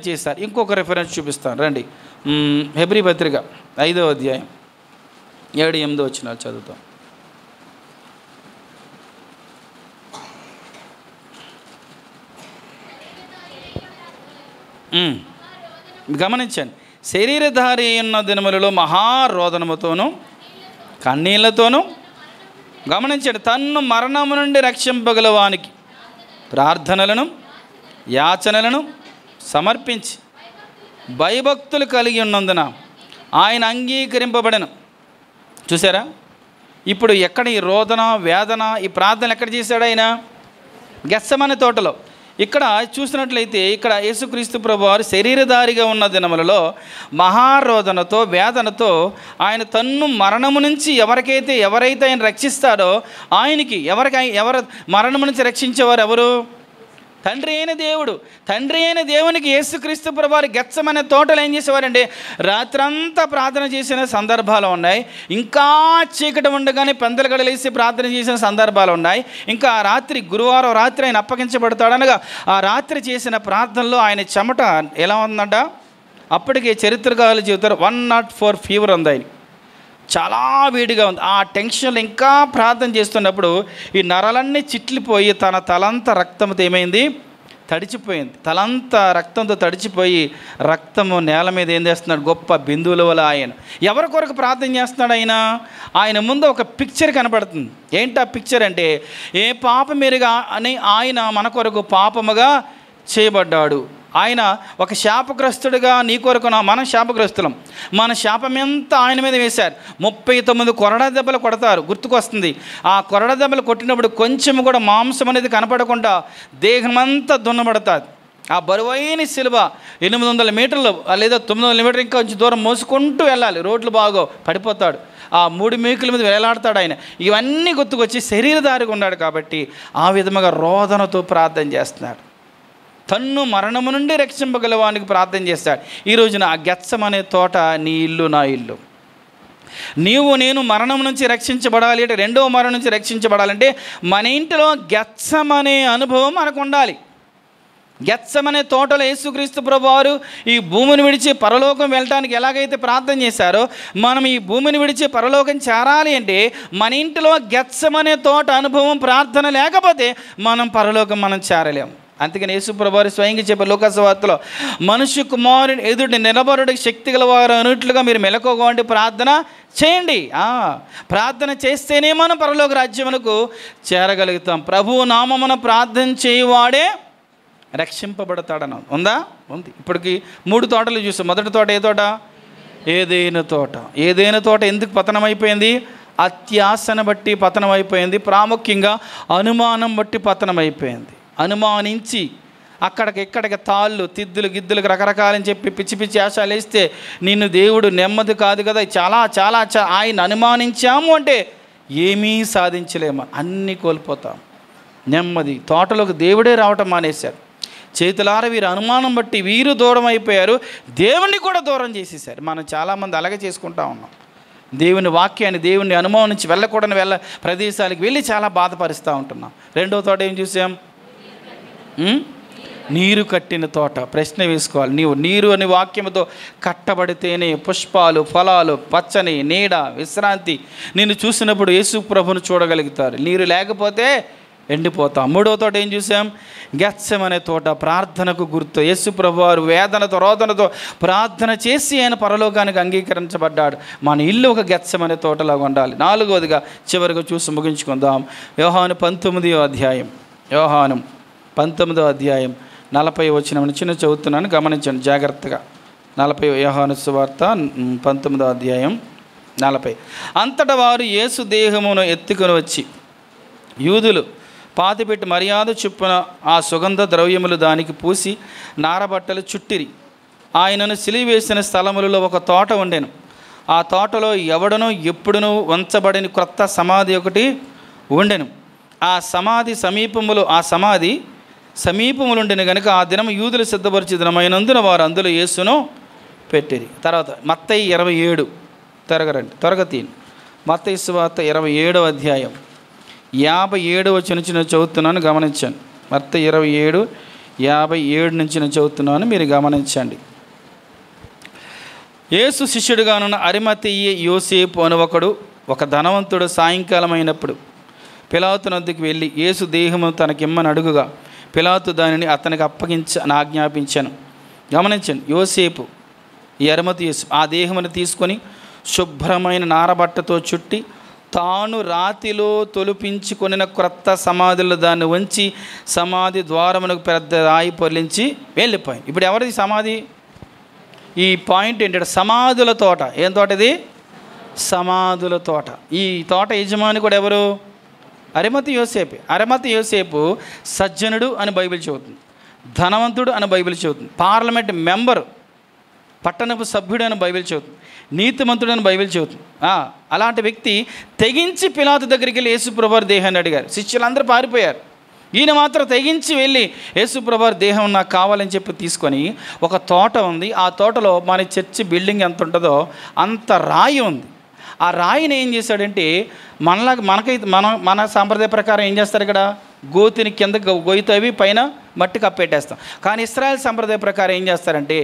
చేశారు. ఇంకొక రెఫరెన్స్ చూపిస్తాను రండి. హెబ్రీ పత్రిక 5వ అధ్యాయం 7-8 వచనాలు చదువుతాం. గమనించండి, శరీరధారి ఉన్న దినములలో మహారోదనముతోనూ కన్నీళ్లతోనూ, గమనించండి, తన్ను మరణము నుండి రక్షింపగలవానికి ప్రార్థనలను యాచనలను సమర్పించి భయభక్తులు కలిగి ఉన్నందున ఆయన అంగీకరింపబడను. చూసారా? ఇప్పుడు ఎక్కడ ఈ రోదన వేదన ఈ ప్రార్థన ఎక్కడ చేశాడు? ఆయన గెత్సెమనే తోటలో. ఇక్కడ చూసినట్లయితే ఇక్కడ యేసుక్రీస్తు ప్రభువారు శరీరధారిగా ఉన్న దినములలో మహారోదనతో వేదనతో ఆయన తన్ను మరణము నుంచి ఎవరైతే ఆయన రక్షిస్తాడో ఆయనకి ఎవరు మరణము నుంచి రక్షించేవారు? ఎవరు? తండ్రి అయిన దేవునికి యేసుక్రీస్తు ప్రభువారు గెత్సెమనే తోటలో ఏం చేసేవారంటే రాత్రంతా ప్రార్థన చేసిన సందర్భాలు ఉన్నాయి. ఇంకా చీకటి ఉండగానే పెందల గడలేసి ప్రార్థన చేసిన సందర్భాలు ఉన్నాయి. ఇంకా ఆ రాత్రి గురువారం రాత్రి ఆయన అప్పగించబడతాడనగా ఆ రాత్రి చేసిన ప్రార్థనలో ఆయన చెమట ఎలా ఉందంట? అప్పటికే చరిత్రకారులు చెబుతారు 104 ఫీవర్ ఉంది. ఆయన చాలా వేడిగా ఉంది. ఆ టెన్షన్లో ఇంకా ప్రార్థన చేస్తున్నప్పుడు ఈ నరాలన్నీ చిట్లిపోయి తన తలంతా రక్తంతో ఏమైంది? తడిచిపోయింది. తలంతా రక్తంతో తడిచిపోయి రక్తము నేల మీద ఏం చేస్తున్నాడు, గొప్ప బిందువుల వల్ల ఆయన ఎవరి కొరకు ప్రార్థన చేస్తున్నాడు? ఆయన ముందు ఒక పిక్చర్ కనపడుతుంది. ఏంటి ఆ పిక్చర్ అంటే, ఏ పాపమెరుగా అని ఆయన మన కొరకు పాపముగా చేయబడ్డాడు. ఆయన ఒక శాపగ్రస్తుడిగా నీ కొరకు మనం శాపగ్రస్తులం. మన శాపమెంతా ఆయన మీద వేశారు. 39 కొరడా దెబ్బలు కొడతారు, గుర్తుకొస్తుంది. ఆ కొరడా దెబ్బలు కొట్టినప్పుడు కొంచెం కూడా మాంసం అనేది కనపడకుండా దేహమంతా దున్నబడతాది. ఆ బరువైన శిలువ 800 మీటర్లు లేదా 900 మీటర్లు ఇంకా కొంచెం దూరం మోసుకుంటూ వెళ్ళాలి. రోడ్లు బాగో, పడిపోతాడు. ఆ 3 మేకుల మీద వేలాడతాడు ఆయన. ఇవన్నీ గుర్తుకొచ్చి శరీరధారిగా ఉన్నాడు కాబట్టి ఆ విధముగా రోదనతో ప్రార్థన చేస్తున్నాడు. తన్ను మరణము నుండి రక్షింపగలవానికి ప్రార్థన చేస్తాడు. ఈరోజున ఆ గెత్సెమనే తోట నీ ఇల్లు, నా ఇల్లు. నీవు నేను మరణం నుంచి రక్షించబడాలి అంటే, రెండవ మరణం నుంచి రక్షించబడాలంటే మన ఇంటిలో గెత్సెమనే అనుభవం మనకు ఉండాలి. గెత్సెమనే తోటలో యేసుక్రీస్తు ప్రభువారు ఈ భూమిని విడిచి పరలోకం వెళ్ళటానికి ఎలాగైతే ప్రార్థన చేశారో, మనం ఈ భూమిని విడిచి పరలోకం చేరాలి అంటే మన ఇంటిలో గెత్సెమనే తోట అనుభవం, ప్రార్థన లేకపోతే మనం పరలోకం చేరలేము. అందుకని యేసు ప్రభువారు స్వయంగా చెప్పే లూకా సువార్తలో, మనుష్య కుమారుని ఎదుటి నిలబడుటకు శక్తి గలవారు అన్నట్లుగా మీరు మెలకువగా ఉండి ప్రార్థన చేయండి. ప్రార్థన చేస్తేనే మనం పరలోక రాజ్యమునకు చేరగలుగుతాం. ప్రభువు నామమున ప్రార్థన చేయవాడే రక్షింపబడతాడని ఉందా? ఉంది. ఇప్పటికి 3 తోటలు చూసాం. మొదటి తోట ఏ తోట? ఏదైనా తోట. ఏదైనా తోట ఎందుకు పతనమైపోయింది? అత్యాశను బట్టి పతనమైపోయింది. ప్రాముఖ్యంగా అనుమానం బట్టి పతనమైపోయింది. అనుమానించి అక్కడికి తాళ్ళు, తిద్దులు, గిద్దులకు రకరకాలని చెప్పి పిచ్చి పిచ్చి ఆశలు వేస్తే నిన్ను దేవుడు నెమ్మది కాదు కదా. చాలా చాలా ఆయన అనుమానించాము అంటే ఏమీ సాధించలేము, అన్నీ కోల్పోతాం. నెమ్మది తోటలోకి దేవుడే రావటం మానేశారు. చేతులార వీరు అనుమానం బట్టి వీరు దూరం అయిపోయారు, దేవుణ్ణి కూడా దూరం చేసేసారు. మనం చాలామంది అలాగే చేసుకుంటా ఉన్నాం. దేవుని వాక్యాన్ని, దేవుని అనుమానించి వెళ్ళకూడని ప్రదేశాలకు వెళ్ళి చాలా బాధపరుస్తూ ఉంటున్నాం. రెండవ తోట ఏం చూసాం? నీరు కట్టిన తోట. ప్రశ్న వేసుకోవాలి, నీరు అనే వాక్యముతో కట్టబడితేనే పుష్పాలు, ఫలాలు, పచ్చని నీడ, విశ్రాంతి నిన్ను చూసినప్పుడు యేసు ప్రభును చూడగలుగుతారు. నీరు లేకపోతే ఎండిపోతాం. మూడవ తోట ఏం చూసాం? గెత్సెమనే తోట, ప్రార్థనకు గుర్తు. యేసు ప్రభువారు వేదనతో, రోదనతో ప్రార్థన చేసి ఆయన పరలోకానికి అంగీకరించబడ్డాడు. మన ఇల్లు ఒక గెత్సెమనే తోటలాగా ఉండాలి. నాలుగవదిగా చివరిగా చూసి ముగించుకుందాం. యోహాను 19వ అధ్యాయం. యోహాను 19వ అధ్యాయం 40వ వచనం చిన్న చదువుతున్నాను, గమనించండి జాగ్రత్తగా. 40 యోహాను సువార్త 19వ అధ్యాయం 40. అంతటా వారు యేసు దేహమును ఎత్తుకొని వచ్చి యూదులు పాతిపెట్టి మర్యాద చొప్పున ఆ సుగంధ ద్రవ్యములు దానికి పూసి నారబట్టలు చుట్టిరి. ఆయనను సిలివేసిన స్థలములలో ఒక తోట ఉండెను. ఆ తోటలో ఎవడనూ ఎప్పుడునూ వంచబడిన క్రొత్త సమాధి ఒకటి ఉండెను. ఆ సమాధి సమీపములుండెను గనుక ఆ దినము యూదులు సిద్ధపరిచి దినమైనందున వారు అందులో యేసును పెట్టిరి. తర్వాత మత్తయి 27 త్వరగా తీయండి. మత్తయి సువార్త 27వ అధ్యాయం 57వ నుంచి నేను చదువుతున్నాను, గమనించండి. మత్తయి 27:57 నుంచి నేను చదువుతున్నాను, మీరు గమనించండి. యేసు శిష్యుడుగానున్న అరిమతయి యోసేపు అనువకుడు ఒక ధనవంతుడు సాయంకాలం అయినప్పుడు పిలాతు నొద్దకు వెళ్ళి యేసు దేహము తనకిమ్మని అడుగుగా పిలాతు దానిని అతనికి ఆజ్ఞాపించాను. గమనించండి, యోసేపు, ఈ అరిమతయి యోసేపు ఆ దేహమును తీసుకొని శుభ్రమైన నారబట్టతో చుట్టి తాను రాతిలో తొలిపించుకొనిన క్రొత్త సమాధిలో దాన్ని ఉంచి సమాధి ద్వారమునకు పెద్ద రాయి పొర్లించి వెళ్ళిపోయింది. ఇప్పుడు ఎవరిది సమాధి? ఈ పాయింట్ ఏంటంటే సమాధుల తోట. ఏం తోట ఇది? సమాధుల తోట. ఈ తోట యజమాని కూడా ఎవరు? అరిమతయి యోసేపు. అరిమతయి యోసేపు సజ్జనుడు అని బైబిల్ చెబుతుంది, ధనవంతుడు అని బైబిల్ చెబుతుంది, పార్లమెంట్ మెంబరు, పట్టణపు సభ్యుడు అని బైబిల్ చెబుతుంది, నీతిమంతుడు అని బైబిల్ చెబుతుంది. అలాంటి వ్యక్తి తెగించి పిలాతు దగ్గరికి వెళ్ళి యేసు ప్రభువారి దేహాన్ని అడిగారు. శిష్యులందరూ పారిపోయారు. ఈయన మాత్రం తెగించి వెళ్ళి యేసు ప్రభువారి దేహం నాకు కావాలని చెప్పి తీసుకొని, ఒక తోట ఉంది, ఆ తోటలో మన చర్చి బిల్డింగ్ ఎంత ఉంటుందో అంత రాయి ఉంది. ఆ రాయిని ఏం చేశాడంటే మన సాంప్రదాయ ప్రకారం ఏం చేస్తారు, ఇక్కడ గోతిని కింద గొయ్యి తవ్వి పైన మట్టి కప్పెట్టేస్తాం. కానీ ఇశ్రాయేల్ సాంప్రదాయ ప్రకారం ఏం చేస్తారంటే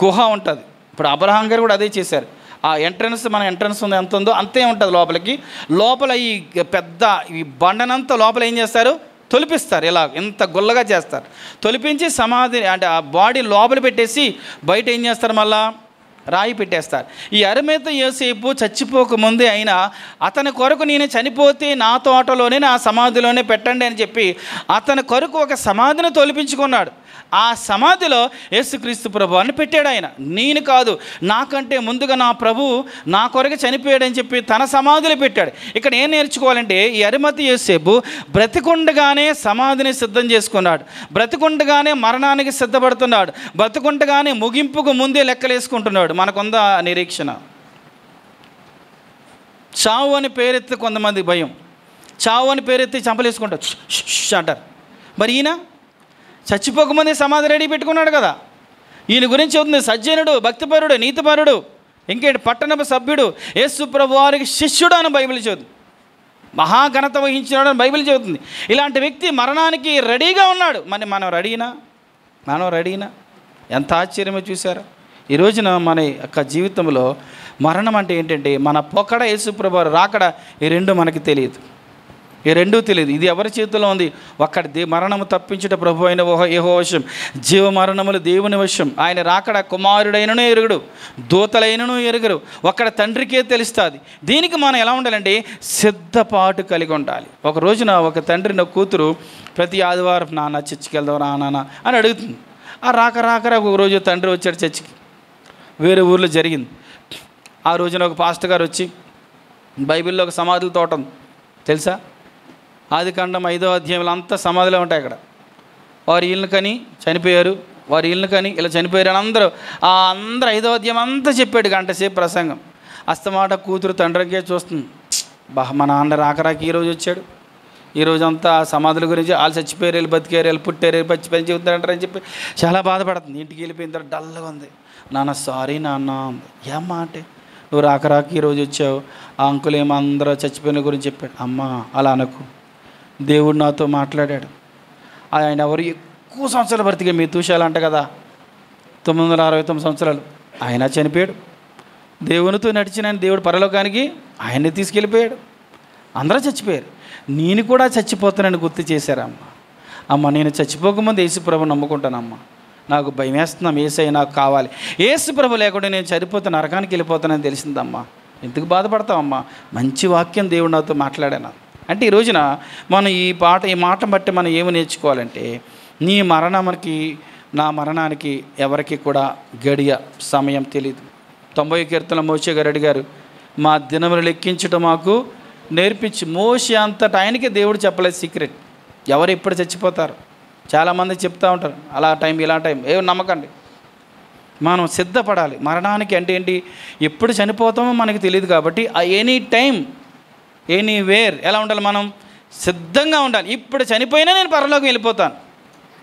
గుహ ఉంటుంది. ఇప్పుడు అబ్రహాం గారు కూడా అదే చేశారు. ఆ ఎంట్రన్స్, మన ఎంట్రన్స్ ఉంది ఎంత ఉందో అంతే ఉంటుంది లోపలికి. లోపల ఈ పెద్ద ఈ బండనంతా లోపల ఏం చేస్తారు? తొలిపిస్తారు. ఇలా ఇంత గుల్లగా చేస్తారు. తొలిపించి సమాధి అంటే ఆ బాడీ లోపల పెట్టేసి బయట ఏం చేస్తారు, మళ్ళా రాయి పెట్టేస్తారు. ఈ అరిమతు యోసేపు చచ్చిపోకముందే అయినా అతని కొరకు నేను చనిపోతే నా తోటలోనే నా సమాధిలోనే పెట్టండి అని చెప్పి అతని కొరకు ఒక సమాధిని తొలిపించుకున్నాడు. ఆ సమాధిలో యేసుక్రీస్తు ప్రభువాన్ని పెట్టాడు ఆయన. నేను కాదు, నాకంటే ముందుగా నా ప్రభు నా కొరకు చనిపోయాడని చెప్పి తన సమాధిలో పెట్టాడు. ఇక్కడ ఏం నేర్చుకోవాలంటే ఈ అరిమతు యోసేపు బ్రతికుండగానే సమాధిని సిద్ధం చేసుకున్నాడు, బ్రతికుండగానే మరణానికి సిద్ధపడుతున్నాడు, బ్రతికుండగానే ముగింపుకు ముందే లెక్కలేసుకుంటున్నాడు. మనకుందా నిరీక్షణ? చావు అని పేరెత్తి కొంతమంది భయం, చావు అని పేరెత్తి చంపలేసుకుంటారు అంటారు. మరి ఈయన చచ్చిపోకముందే సమాధి రెడీ పెట్టుకున్నాడు కదా. ఈయన గురించి అవుతుంది సజ్జనుడు, భక్తిపరుడు, నీతిపరుడు, ఇంకేంటి పట్టణపు సభ్యుడు, యేసు ప్రభు వారికి శిష్యుడు అని బైబిల్ చెబుతుంది. మహాఘనత వహించినాడు అని బైబిల్ చెబుతుంది. ఇలాంటి వ్యక్తి మరణానికి రెడీగా ఉన్నాడు. మరి మనం రెడీనా? ఎంత ఆశ్చర్యమో చూసారా? ఈ రోజున మన యొక్క జీవితంలో మరణం అంటే ఏంటంటే మన పొకడ, యేసు ప్రభు వారు రాకడ, ఈ రెండూ మనకి తెలియదు. ఇది ఎవరి చేతిలో ఉంది? ఒక్కడి మరణము తప్పించుట ప్రభు అయిన యెహోవా వశం, జీవ మరణములు దేవుని వశం. ఆయన రాకడ కుమారుడైనను ఎరుగడు, దూతలైనను ఎరుగరు, ఒక్కడ తండ్రికే తెలుస్తుంది. దీనికి మనం ఎలా ఉండాలంటే సిద్ధపాటు కలిగి ఉండాలి. ఒక రోజున ఒక తండ్రి నా కూతురు ప్రతి ఆదివారం నాన్న చర్చికి వెళ్దాం రా నాన్న అని అడుగుతుంది. ఆ రాక ఒక రోజు తండ్రి వచ్చాడు చర్చికి, వేరే ఊర్లో జరిగింది. ఆ రోజున ఒక పాస్టర్ గారు వచ్చి బైబిల్లో ఒక సమాధుల తోట ఉంది తెలుసా? ఆదికాండం 5వ అధ్యాయంలో అంతా సమాధిలో ఉంటాయి. అక్కడ వారి ఇళ్ళని కని చనిపోయారు, వారి ఇళ్ళని కని ఇలా చనిపోయారు అని అందరూ 5వ అధ్యాయం అంతా చెప్పాడు. గంట సేపు ప్రసంగం. అస్తమాట కూతురు తండ్రికే చూస్తుంది. మా నాన్న రాకరాకి ఈరోజు వచ్చాడు, ఈరోజు అంతా సమాధుల గురించి వాళ్ళు చచ్చిపోయారు, వీళ్ళు బతికారు, వీళ్ళు పుట్టారు, పచ్చి పని చెబుతారంటారని చెప్పి చాలా బాధపడుతుంది. ఇంటికి వెళ్ళిపోయిన తర్వాత డల్గా ఉంది. నాన్న సారీ నాన్న. ఏమ్మా అంటే నువ్వు రాకరాకి ఈరోజు వచ్చావు, ఆ అంకుల్ ఏమో అందరూ చచ్చిపోయిన గురించి చెప్పాడు. అమ్మ అలా అనకు, దేవుడు నాతో మాట్లాడాడు. ఆయన ఎవరు ఎక్కువ సంవత్సరాలు బ్రతికే మీ తూషాలంట కదా, 969 సంవత్సరాలు. ఆయన చనిపోయాడు. దేవునితో నడిచిన దేవుడు పరలోకానికి ఆయన్ని తీసుకెళ్ళిపోయాడు. అందరూ చచ్చిపోయారు. నేను కూడా చచ్చిపోతానని గుర్తు చేశారమ్మ. అమ్మ నేను చచ్చిపోకముందు యేసుప్రభు నమ్ముకుంటానమ్మా, నాకు భయం వేస్తున్నాం, యేసయ్య నాకు కావాలి, యేసుప్రభు లేకుండా నేను చనిపోతే నరకానికి వెళ్ళిపోతానని తెలిసిందమ్మా. ఎందుకు బాధపడతావమ్మా? మంచి వాక్యం దేవుడు నాతో మాట్లాడాను అంటే. ఈ రోజున మనం ఈ మాట బట్టి మనం ఏమి నేర్చుకోవాలంటే, నీ మరణానికి నా మరణానికి ఎవరికి కూడా గడియ సమయం తెలియదు. 90వ కీర్తన మోషే గారు అడిగారు, మా దినములు లెక్కించడం మాకు నేర్పించి. మోషే అంతటా ఆయనకి దేవుడు చెప్పలేదు సీక్రెట్, ఎవరు ఎప్పుడు చచ్చిపోతారు. చాలామంది చెప్తూ ఉంటారు అలా టైం ఇలా టైం, ఏమి నమ్మకండి. మనం సిద్ధపడాలి. మరణానికి అంటే ఏంటి? ఎప్పుడు చనిపోతామో మనకు తెలియదు కాబట్టి ఆ ఎనీ టైం ఎనీవేర్ ఎలా ఉండాలి? మనం సిద్ధంగా ఉండాలి. ఇప్పుడు చనిపోయినా నేను పరలోకం వెళ్ళిపోతాను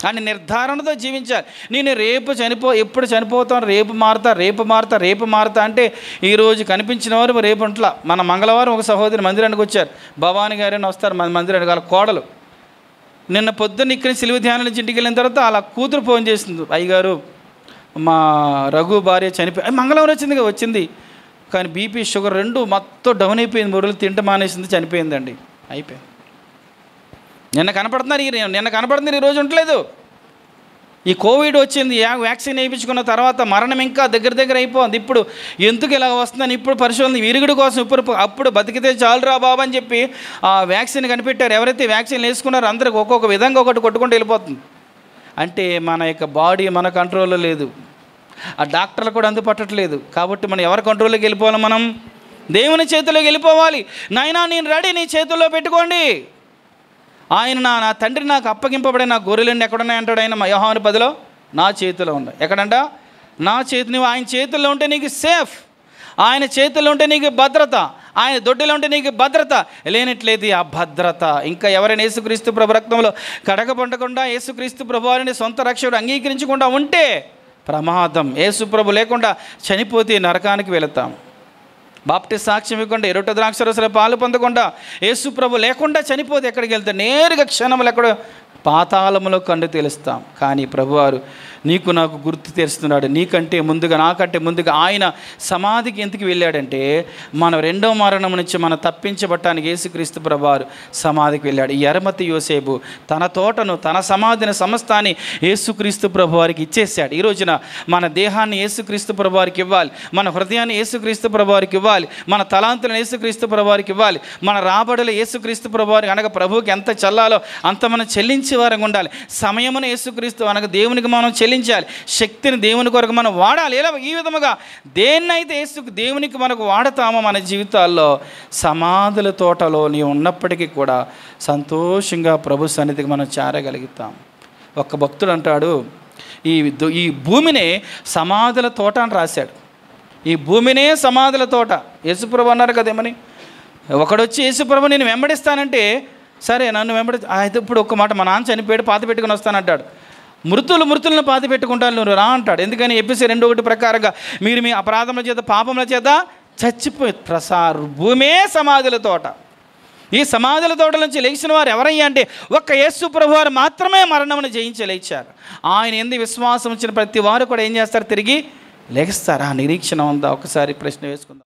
అని నిర్ధారణతో జీవించాలి. నేను ఎప్పుడు చనిపోతాను, రేపు మారుతా అంటే ఈరోజు కనిపించిన వారు రేపు ఉంట్లా. మన మంగళవారం ఒక సహోదరి మందిరానికి వచ్చారు, భవానీ గారని వస్తారు మన మందిరానికి, వాళ్ళ కోడలు. నిన్న పొద్దున్న ఇక్కడ సిలువ ధ్యానం నుంచి ఇంటికి వెళ్ళిన తర్వాత అలా కూతురు ఫోన్ చేసింది, అయ్యగారు మా రఘు భార్య చనిపోయి, మంగళవారం వచ్చింది కానీ బీపీ షుగర్ 2 మొత్తం డౌన్ అయిపోయింది, మురులు తింట మానేసింది, చనిపోయిందండి. అయిపోయింది. నిన్న కనపడుతున్నారు, ఈరోజు ఉండలేదు. ఈ కోవిడ్ వచ్చింది, వ్యాక్సిన్ వేయించుకున్న తర్వాత మరణం ఇంకా దగ్గర అయిపోయింది. ఇప్పుడు ఎందుకు ఇలా వస్తుందని ఇప్పుడు పరిశోధన విరుగుడు కోసం అప్పుడు బతికితే చాలురా బాబు అని చెప్పి ఆ వ్యాక్సిన్ కనిపెట్టారు. ఎవరైతే వ్యాక్సిన్ వేసుకున్నారో అందరికి ఒక్కొక్క విధంగా ఒకటి కొట్టుకుంటూ వెళ్ళిపోతుంది. అంటే మన యొక్క బాడీ మన కంట్రోల్లో లేదు, ఆ డాక్టర్లు కూడా అందుపట్టట్లేదు. కాబట్టి మనం ఎవరి కంట్రోల్లోకి వెళ్ళిపోవాలి? మనం దేవుని చేతిలోకి వెళ్ళిపోవాలి. నాయనా నేను రెడీ, నీ చేతుల్లో పెట్టుకోండి. ఆయన నా తండ్రి నాకు అప్పగింపబడే నా గొర్రెలన్నీ ఎక్కడున్నాయి అంటాడు ఆయన యోహాను 10లో, నా చేతిలో ఉన్నాయి. ఎక్కడంట? నా చేతి. నువ్వు ఆయన చేతుల్లో ఉంటే నీకు సేఫ్, ఆయన చేతుల్లో ఉంటే నీకు భద్రత, ఆయన దొడ్డిలో ఉంటే నీకు భద్రత. లేనట్లేదు ఆ భద్రత. ఇంకా ఎవరైనా యేసుక్రీస్తు ప్రభు రక్తంలో కడగబడకుండా యేసుక్రీస్తు ప్రభు వారిని సొంత రక్షకుడు అంగీకరించకుండా ఉంటే ప్రమాదం. యేసు ప్రభు లేకుండా చనిపోతే నరకానికి వెళతాం. బాప్టిస్ట్ సాక్ష్యం ఇవ్వకుండా, ఎరుట ద్రాక్షరసల పాలు పొందకుండా, యేసు ప్రభు లేకుండా చనిపోతే ఎక్కడికి వెళ్తాం? నేరుగా క్షణములు ఎక్కడో పాతాళములో కన్ను తెలుస్తాం. కానీ ప్రభువారు నీకు నాకు గుర్తు తెరుస్తున్నాడు. నీకంటే ముందుగా, నాకంటే ముందుగా ఆయన సమాధికి ఎందుకు వెళ్ళాడంటే, మన రెండో మరణం నుంచి మనం తప్పించబట్టానికి యేసుక్రీస్తు ప్రభువారు సమాధికి వెళ్ళాడు. ఈ అరిమతయి యోసేపు తన తోటను, తన సమాధిని, సమస్తాన్ని యేసుక్రీస్తు ప్రభువారికి ఇచ్చేసాడు. ఈ రోజున మన దేహాన్ని యేసుక్రీస్తు ప్రభువారికి ఇవ్వాలి, మన హృదయాన్ని యేసుక్రీస్తు ప్రభువారికి ఇవ్వాలి, మన తలాంతులను యేసుక్రీస్తు ప్రభువారికి ఇవ్వాలి, మన రాబడులు యేసుక్రీస్తు ప్రభువారికి అనగా ప్రభువుకి ఎంత చెల్లాలో అంత మనం చెల్లించే వారంగా ఉండాలి. సమయమును యేసుక్రీస్తు అనగా దేవునికి మనం చెల్లించాలి, శక్తిని దేవుని కొరకు మనం వాడాలి. ఇలా ఈ విధముగా దేన్నైతే దేవునికి మనకు వాడతామో మన జీవితాల్లో, సమాధుల తోటలో నీవు ఉన్నప్పటికీ కూడా సంతోషంగా ప్రభు సన్నిధికి మనం చేరగలుగుతాం. ఒక్క భక్తుడు అంటాడు, ఈ భూమినే సమాధుల తోట అని రాశాడు. ఈ భూమినే సమాధుల తోట. యేసుప్రభు అన్నారు కదేమని, ఒకడొచ్చి యేసుప్రభు నేను వెంబడిస్తానంటే, సరే నన్ను అయితే ఇప్పుడు ఒక్క మాట, మా నాన్న చనిపోయాడు, పాత పెట్టుకుని వస్తానంటాడు. మృతులను పాతి పెట్టుకుంటాను, నువ్వు రా అంటాడు. ఎందుకని ఎఫెసీ 2:1 ప్రకారంగా మీరు మీ అపరాధముల చేత పాపముల చేత చచ్చిపోయి భూమే సమాధుల తోట. ఈ సమాధుల తోట నుంచి లేచిన వారు ఎవరయ్యా అంటే, ఒక్క యేసు ప్రభువారు మాత్రమే మరణమును జయించి లేచారు. ఆయన యందు విశ్వాసం వచ్చిన ప్రతి వారు కూడా ఏం చేస్తారు? తిరిగి లేస్తారు. ఆ నిరీక్షణ ఉందా? ఒకసారి ప్రశ్న వేసుకుందాం.